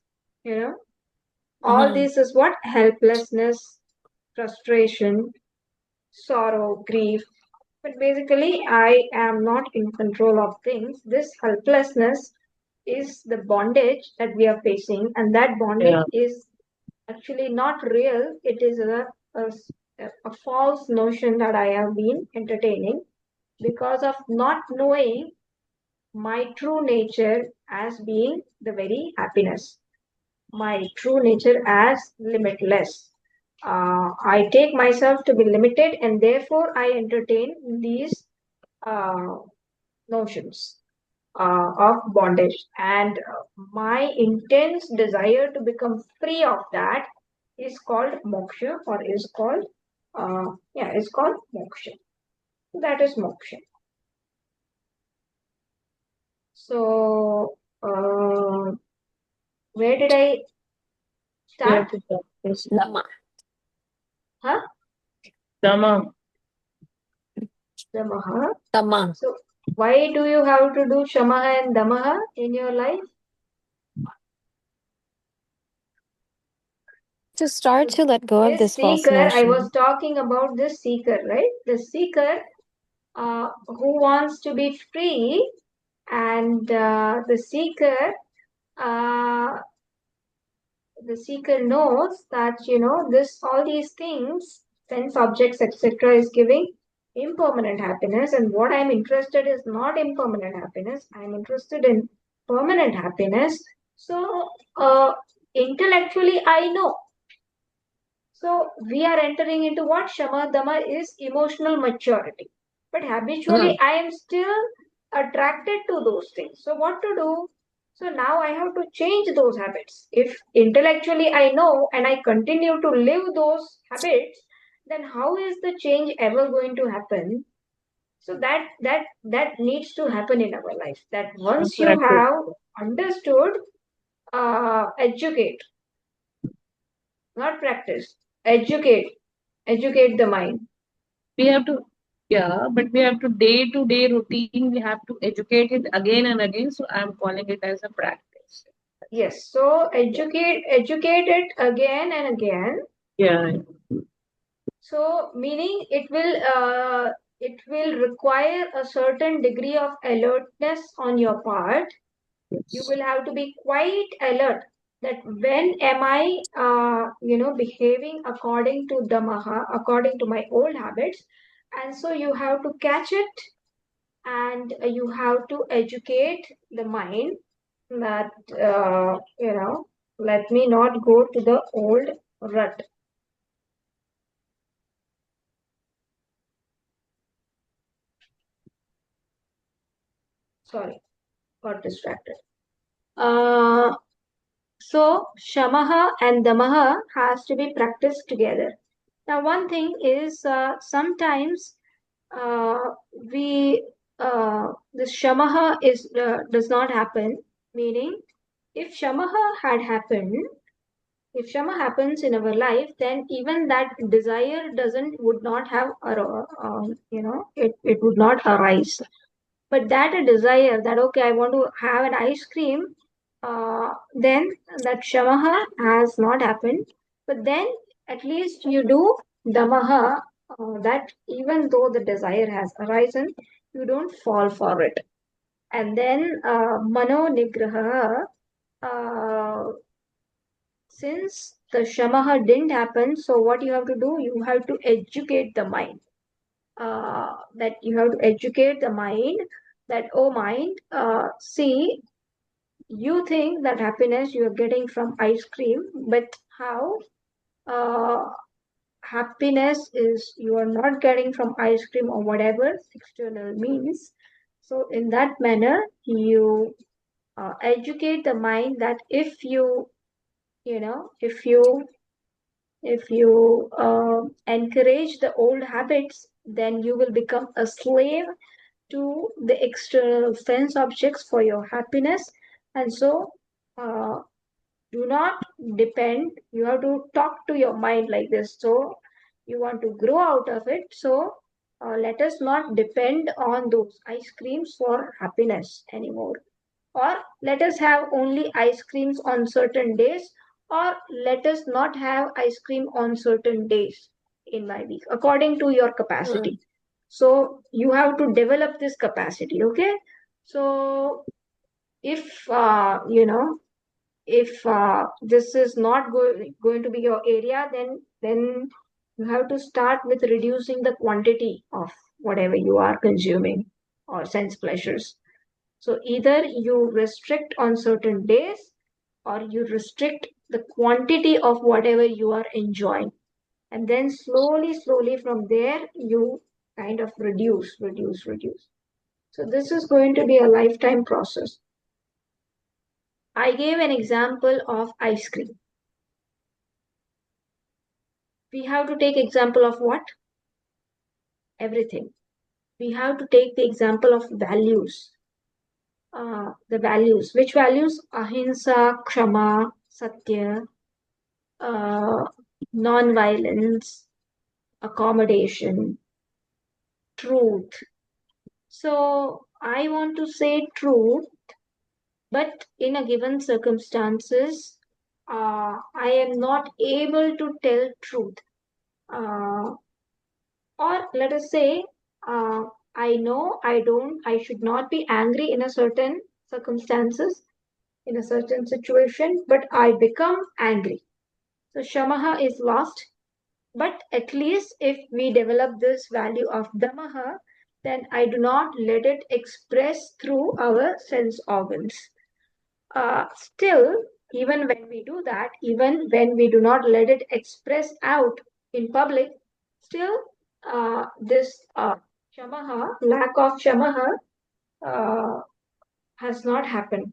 All Mhm. this is what? Helplessness, frustration, sorrow, grief. But basically, I am not in control of things. This helplessness is the bondage that we are facing, and that bondage Yeah. is actually not real. It is a false notion that I have been entertaining because of not knowing my true nature as being the very happiness, my true nature as limitless. I take myself to be limited, and therefore I entertain these uh, notions of bondage. And my intense desire to become free of that is called moksha, or is called moksha. That is moksha. So, where did I We have start? to practice Dhamma. Huh? Dhamma. Damaha. Dhamma. So, why do you have to do shamaha and damaha in your life? To start to let go of This this false seeker, I was notion. talking about this seeker, right? The seeker who wants to be free, and uh, the seeker knows that this all these things, sense objects, etc., is giving impermanent happiness, and what I'm interested is not impermanent happiness. I'm interested in permanent happiness. So intellectually, I know. So we are entering into what Shama Dama is emotional maturity. But habitually, Hmm. I am still attracted to those things. So what to do? So now I have to change those habits. If intellectually I know and I continue to live those habits, then how is the change ever going to happen? So that needs to happen in our life. That And once you practice. have understood, educate, not practice, educate, educate the mind. We have to, yeah, but we have to day routine. We have to educate it again and again. So I'm calling it as a practice. Yes, so educate it again and again. Yeah. So meaning it will require a certain degree of alertness on your part. You Yes. will have to be quite alert that when am I behaving according to damaha, according to my old habits, and so you have to catch it, and you have to educate the mind that let me not go to the old rut. Sorry, got distracted. So shamaha and damaha has to be practiced together. Now one thing is, sometimes we this shamaha is does not happen, meaning if shamaha had happened, if shama happens in our life, then even that desire doesn't would not have it would not arise. But that a desire that okay, I want to have an ice cream, then that shamaha has not happened. But then at least you do damaha that even though the desire has arisen, you don't fall for it. And then mano nigraha, since the shamaha didn't happen, so what you have to do, you have to educate the mind. That you have to educate the mind that, oh mind, see, you think that happiness you are getting from ice cream, but how? Uh, Happiness is you are not getting from ice cream or whatever external means. So in that manner, you educate the mind that if you know, if you encourage the old habits, then you will become a slave to the external sense objects for your happiness. And so uh, do not depend, you have to talk to your mind like this. So you want to grow out of it. So let us not depend on those ice creams for happiness anymore, or let us have only ice creams on certain days, or let us not have ice cream on certain days in my week according to your Mm. capacity. So you have to develop this capacity. Okay, so if if this is not going to be your area, then you have to start with reducing the quantity of whatever you are consuming or sense pleasures. So either you restrict on certain days, or you restrict the quantity of whatever you are enjoying. And then slowly from there, you kind of reduce. So this is going to be a lifetime process. I gave an example of ice cream. We have to take example of what? Everything. We have to take the example of values. The values. Which values? Ahimsa, Kshama, Satya, uh, non-violence, accommodation, truth. So I want to say truth, but in a given circumstances, I am not able to tell truth. Uh, or let us say, I know I should not be angry in a certain circumstances, in a certain situation, but I become angry. So Shamaha is lost. But at least if we develop this value of Damaha, then I do not let it express through our sense organs. Still, even when we do that, even when we do not let it express out in public, still this shamaha, lack of shamaha, uh, has not happened.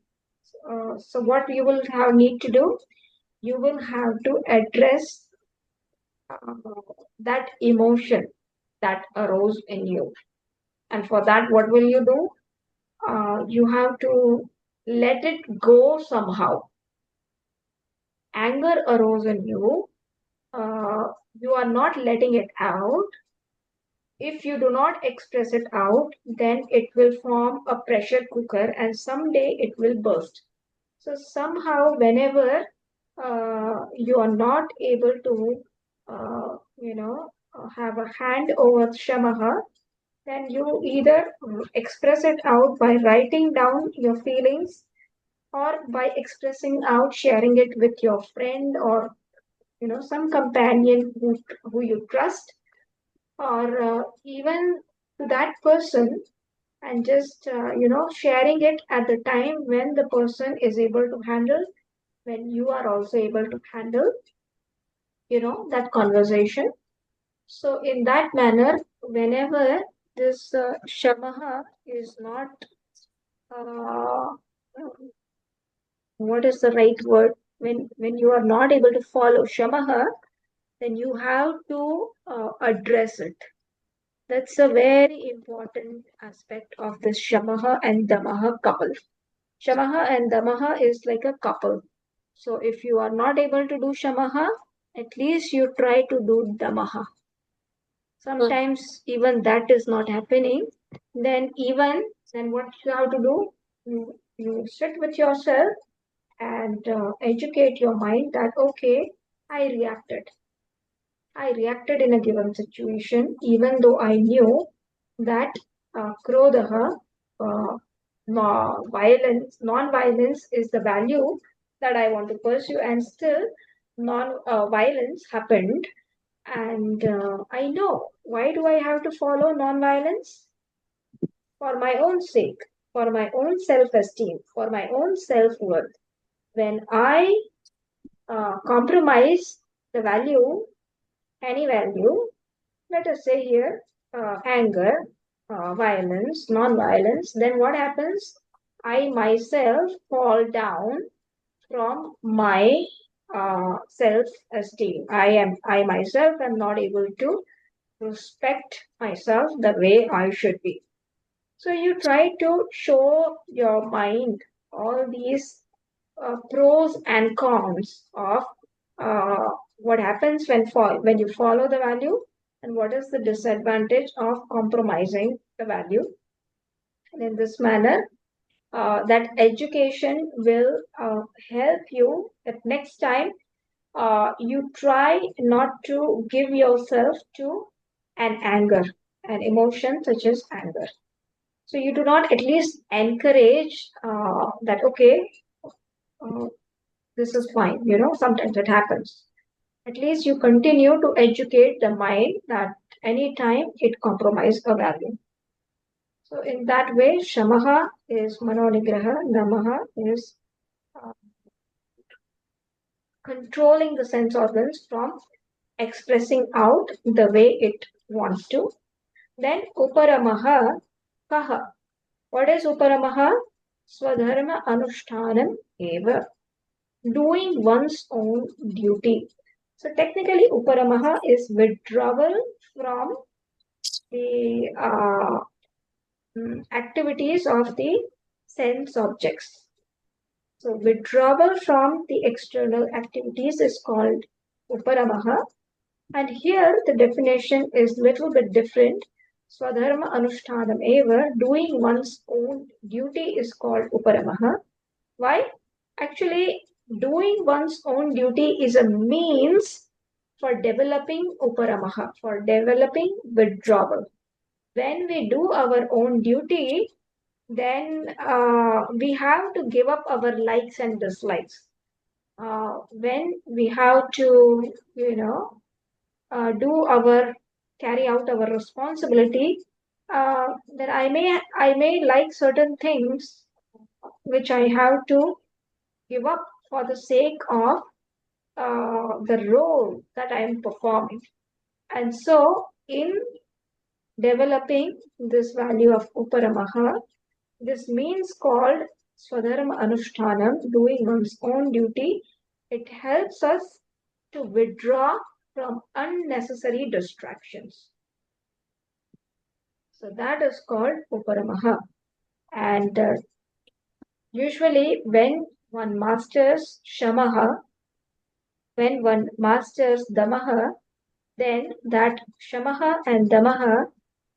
So what you will have need to do, you will have to address uh, that emotion that arose in you. And for that, what will you do? You have to let it go somehow. Anger arose in you, you are not letting it out. If you do not express it out, then it will form a pressure cooker and someday it will burst. So, somehow, whenever you are not able to, have a hand over Shamaha, then you either express it out by writing down your feelings, or by expressing out, sharing it with your friend, or some companion who you trust, or even to that person, and just sharing it at the time when the person is able to handle, when you are also able to handle that conversation. So in that manner, whenever this shamaha is not uh, what is the right word, when you are not able to follow shamaha, then you have to address it. That's a very important aspect of this Shamaha and Damaha couple. Shamaha and Damaha is like a couple. So if you are not able to do Shamaha, at least you try to do Damaha. Mm. Sometimes even that is not happening. Then what you have to do? You sit with yourself and educate your mind that okay, I reacted. I reacted in a given situation, even though I knew that krodaha, non-violence is the value that I want to pursue, and still non-violence happened. And I know, why do I have to follow non-violence? For my own sake, for my own self-esteem, for my own self-worth. When I compromise the value, any value, let us say here anger, violence, non-violence, then what happens? I myself fall down from my self-esteem. I myself am not able to respect myself the way I should be. So you try to show your mind all these pros and cons of what happens when you follow the value, and what is the disadvantage of compromising the value. And in this manner, that education will help you that next time you try not to give yourself to an emotion such as anger. So you do not at least encourage that, okay, uh, this is fine. Sometimes it happens. At least you continue to educate the mind that anytime it compromises a value. So in that way, shamaha is manonigraha, namaha is uh, controlling the sense organs from expressing out the way it wants to. Then uparamaha, kaha. What is uparamaha? Swadharma anushtanam eva. Doing one's own duty. So technically, uparamaha is withdrawal from the activities of the sense objects. So withdrawal from the external activities is called uparamaha. And here the definition is little bit different. Swadharma anushtanam eva, doing one's own duty is called uparamaha. Why? Actually, doing one's own duty is a means for developing uparamaha, for developing withdrawal. When we do our own duty, then we have to give up our likes and dislikes. When we have to, carry out our responsibility, then I may like certain things which I have to give up for the sake of the role that I am performing. And so, in developing this value of uparamaha, this means called swadharma anushtanam, doing one's own duty. It helps us to withdraw from unnecessary distractions. So that is called uparamaha. And usually when one masters shamaha, when one masters damaha, then that shamaha and damaha,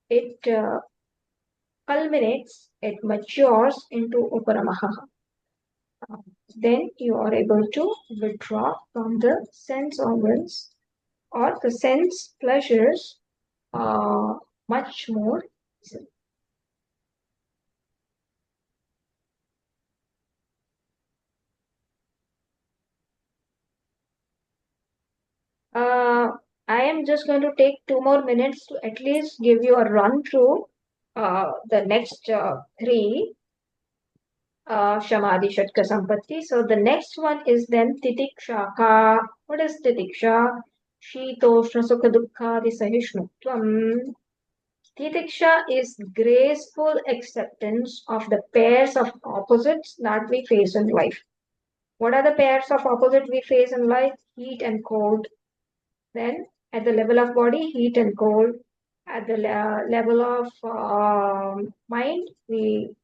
it culminates, it matures into uparamaha. Then you are able to withdraw from the sense organs or the sense pleasures much more easily. I am just going to take 2 more minutes to at least give you a run through the next three Shamadhi Shatka Sampatti. So the next one is then Titiksha. What is Titiksha? Shitoshna Sukha Dukkhadi Sahishnutvam. Titiksha is graceful acceptance of the pairs of opposites that we face in life. What are the pairs of opposites we face in life? Heat and cold. Then at the level of body, heat and cold. At the level of mind, we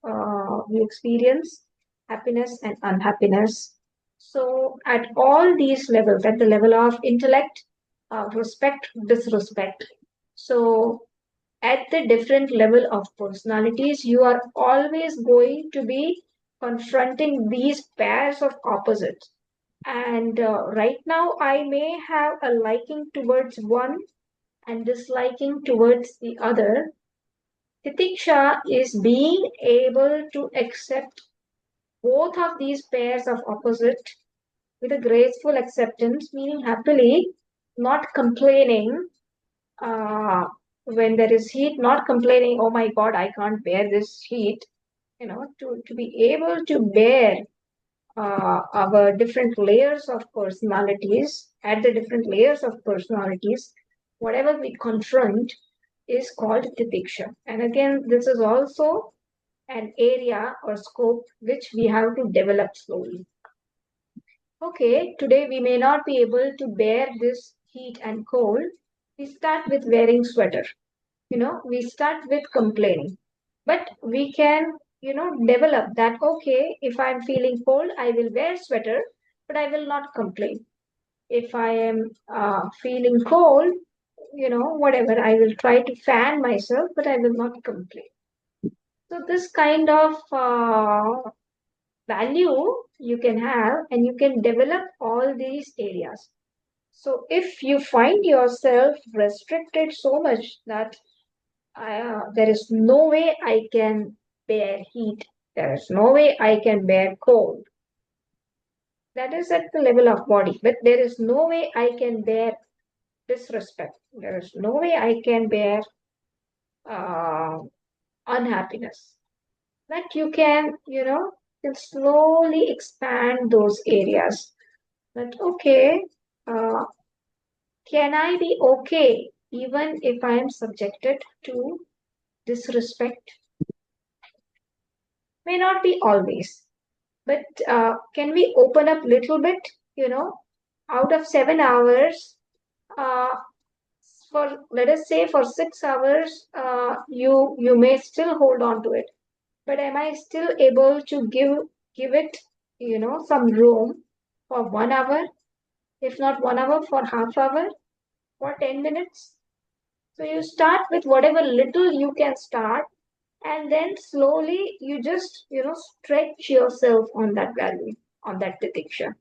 experience happiness and unhappiness. So at all these levels, at the level of intellect, respect, disrespect. So at the different level of personalities, you are always going to be confronting these pairs of opposites. And right now, I may have a liking towards one and disliking towards the other. Titiksha is being able to accept both of these pairs of opposite with a graceful acceptance, meaning happily, not complaining when there is heat, not complaining, oh my God, I can't bear this heat. To be able to bear our different layers of personalities, at the different layers of personalities, whatever we confront is called titiksha. And again, this is also an area or scope which we have to develop slowly. Okay, today we may not be able to bear this heat and cold. We start with wearing sweater. We start with complaining. But we can, develop that, okay, if I'm feeling cold, I will wear sweater, but I will not complain. If I am feeling cold, whatever, I will try to fan myself, but I will not complain. So this kind of value you can have, and you can develop all these areas. So if you find yourself restricted so much that there is no way I can bear heat, there is no way I can bear cold, that is at the level of body, but there is no way I can bear disrespect, there is no way I can bear uh, unhappiness, that you can slowly expand those areas. That okay, uh, can I be okay even if I am subjected to disrespect? May not be always, but can we open up little bit? You know, out of 7 hours, uh, for let us say for 6 hours, you may still hold on to it. But am I still able to give it, some room for 1 hour, if not 1 hour, for half hour, for 10 minutes? So you start with whatever little you can start, and then slowly you just stretch yourself on that value, on that titiksha.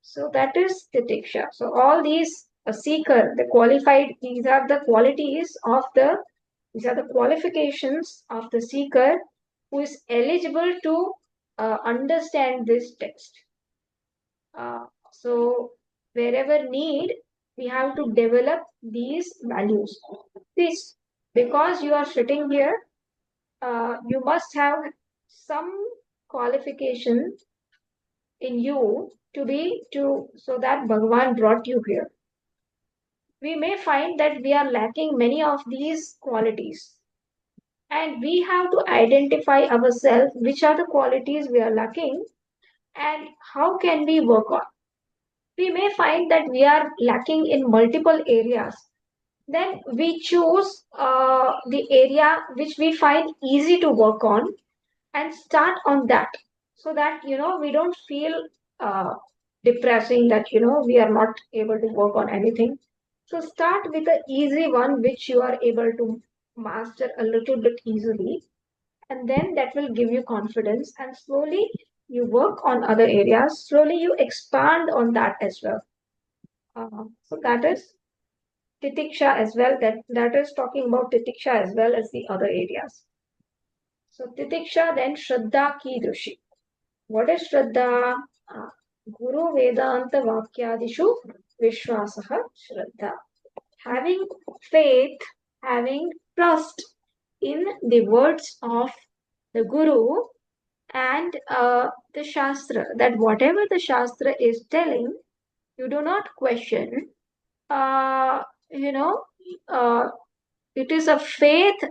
So that is titiksha. So all these a seeker, the qualified, these are the qualities of the these are the qualifications of the seeker who is eligible to understand this text. So wherever need, we have to develop these values. This, because you are sitting here, you must have some qualification in you to so that Bhagavan brought you here. We may find that we are lacking many of these qualities, and we have to identify ourselves which are the qualities we are lacking and how can we work on. We may find that we are lacking in multiple areas. Then we choose the area which we find easy to work on and start on that, so that we don't feel uh, depressing that we are not able to work on anything. So start with the easy one which you are able to master a little bit easily, and then that will give you confidence, and slowly you work on other areas, slowly you expand on that as well. So that is titiksha as well, that is talking about titiksha as well as the other areas. So titiksha, then shraddha kidrushi. What is Shraddha? Guru Vedanta Vakyadishu Vishwasaha Shraddha. Having faith, having trust in the words of the Guru and the Shastra, that whatever the Shastra is telling, you do not question. Uh, you know, uh, it is a faith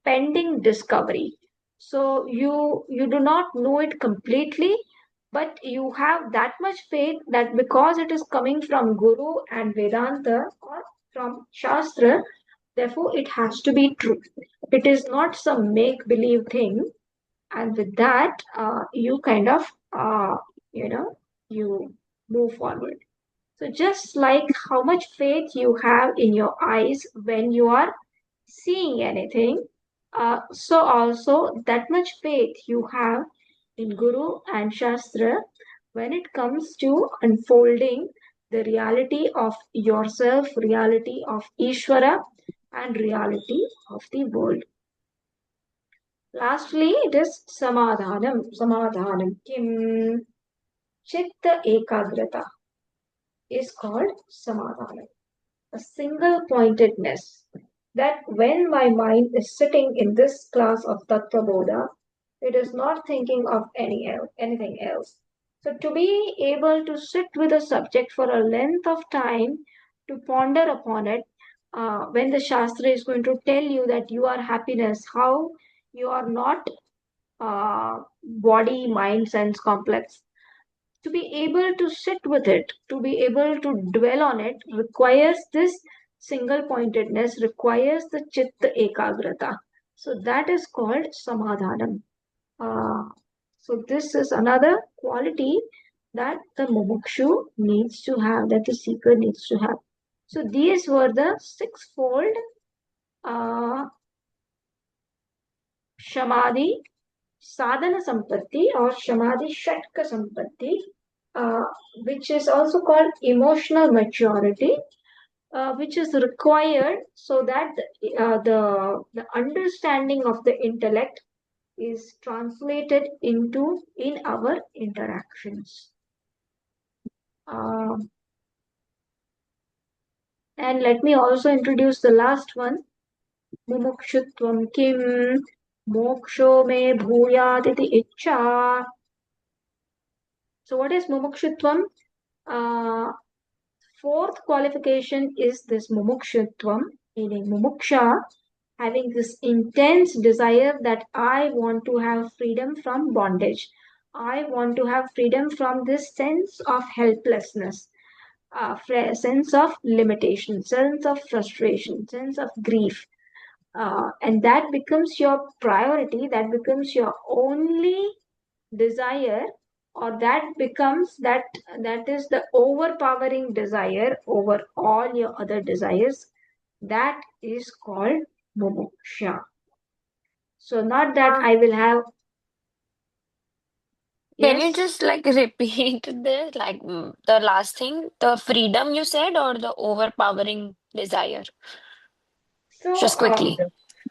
pending discovery. So you do not know it completely, but you have that much faith that because it is coming from Guru and Vedanta or from Shastra, therefore it has to be true. It is not some make believe thing. And with that, you kind of, you move forward. So just like how much faith you have in your eyes when you are seeing anything, so also that much faith you have in Guru and Shastra when it comes to unfolding the reality of yourself, reality of Ishvara, and reality of the world. Lastly, it is samadhanam. Samadhanam. Kim chitta ekagrata is called samadhanam. A single pointedness, that when my mind is sitting in this class of Tattvabodha, it is not thinking of anything else. So to be able to sit with a subject for a length of time, to ponder upon it, when the Shastra is going to tell you that you are happiness, how you are not body, mind, sense complex, to be able to sit with it, to be able to dwell on it, requires this single pointedness, requires the chitta ekagrata. So that is called samadhanam. So this is another quality that the mumukshu needs to have, that the seeker needs to have. So these were the sixfold uh, shamadhi, sadhana sampatti, or shamadhi shatka sampatti, uh, which is also called emotional maturity, which is required so that the understanding of the intellect is translated into in our interactions. Uh, and let me also introduce the last one, mumukshutvam kim moksho me bhuyaditi icha. So what is mumukshutvam? Uh, Fourth qualification is this mumukshutvam, meaning mumuksha, having this intense desire that I want to have freedom from bondage. I want to have freedom from this sense of helplessness, sense of limitation, sense of frustration, sense of grief. And that becomes your priority, that becomes your only desire, or that is the overpowering desire over all your other desires. That is called mumuksha. So not that I will have. Can you Yes. just like repeat this, like the last thing, the freedom you said, or the overpowering desire? So Just quickly.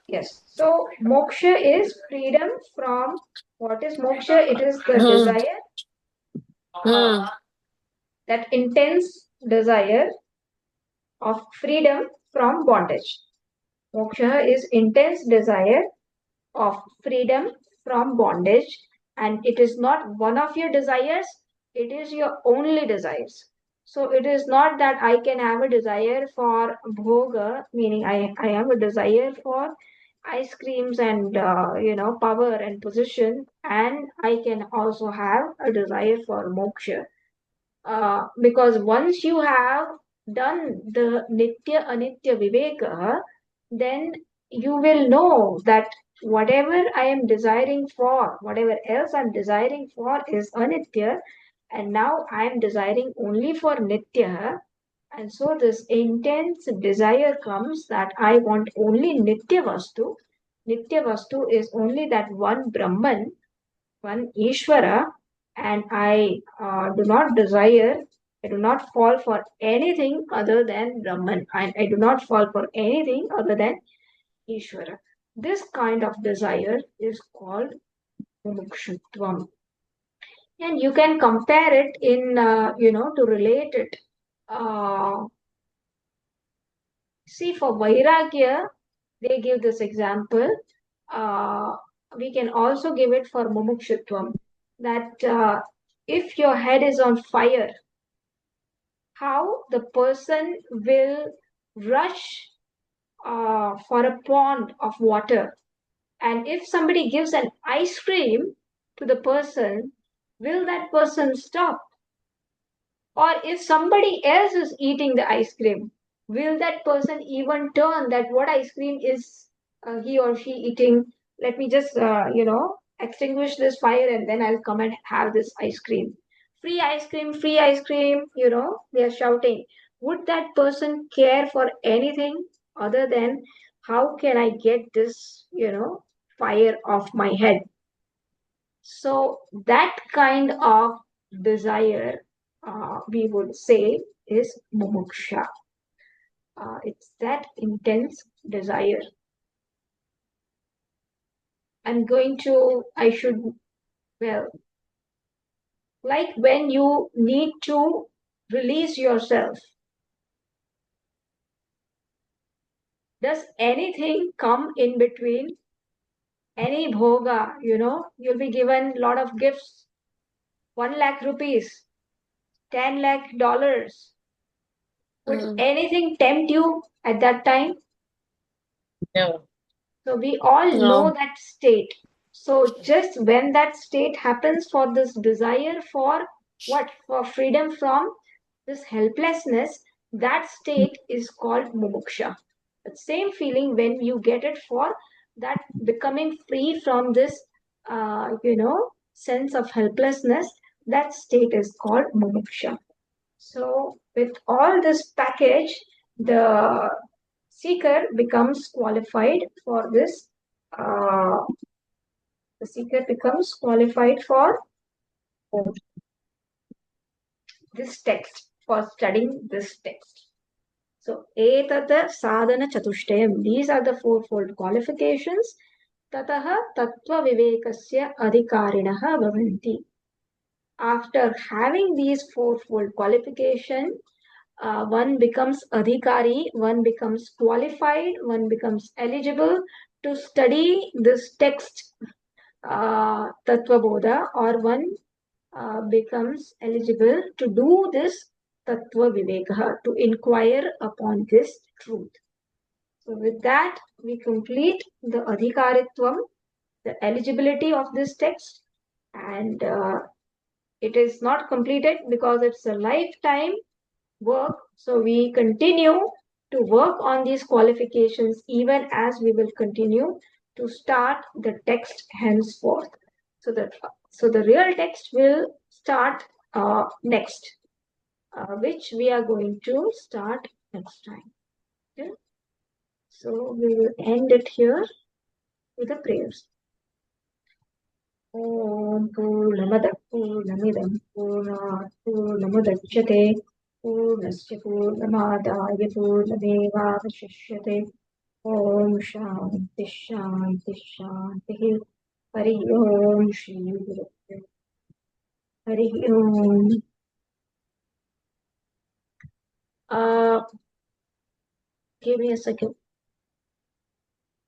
yes. So moksha is freedom from, what is moksha? It is the Hmm. desire, Hmm. that intense desire of freedom from bondage. Moksha is intense desire of freedom from bondage, and it is not one of your desires, it is your only desires. So it is not that I can have a desire for bhoga, meaning I have a desire for ice creams and power and position, and I can also have a desire for moksha. Because once you have done the nitya anitya viveka, then you will know that whatever I am desiring for, whatever else I'm desiring for is anitya, and now I am desiring only for nitya. And so this intense desire comes that I want only nitya vastu. Nitya vastu is only that one Brahman, one Ishvara, and I do not desire, I do not fall for anything other than Brahman. I do not fall for anything other than Ishvara. This kind of desire is called mumukshutvam. And you can compare it in, to relate it. Uh, See, for Vairagya, they give this example. Uh, we can also give it for mumukshutvam, that if your head is on fire, how the person will rush for a pond of water. And if somebody gives an ice cream to the person, will that person stop? Or if somebody else is eating the ice cream, will that person even turn that what ice cream is he or she eating? Let me just, extinguish this fire and then I'll come and have this ice cream. Free ice cream, they are shouting. Would that person care for anything other than how can I get this, fire off my head? So that kind of desire, we would say, is mumuksha. It's that intense desire. Well, like when you need to release yourself. Does anything come in between? Any bhoga, you'll be given a lot of gifts, 1 lakh rupees, 10 lakh dollars. Would anything tempt you at that time? No. So we all know No. that state. So just when that state happens for this desire for what? For freedom from this helplessness, that state is called mumuksha. The same feeling when you get it for that becoming free from this, sense of helplessness, that state is called mumuksha. So with all this package, the seeker becomes qualified for this. The seeker becomes qualified for this text, for studying this text. So, etata sadhana chatushtayam. These are the fourfold qualifications. Tataha tattva vivekasya adhikarinaha bhavanti. After having these fourfold qualification, one becomes adhikari, one becomes qualified, one becomes eligible to study this text, Tattvabodha, or one becomes eligible to do this Tattva Viveka, to inquire upon this truth. So with that, we complete the Adhikaritvam, the eligibility of this text, and it is not completed because it's a lifetime work. So we continue to work on these qualifications even as we will continue to start the text henceforth. So the real text will start next, which we are going to start next time. Okay? So we will end it here with the prayers. Om Purnamada Purnamidam Purnat Purnamudachyate Purnasya Purnamadaya Purnamevavashishyate Om Shanti Shanti Shanti Hari Om Shri Guru Hari Om. Give me a second.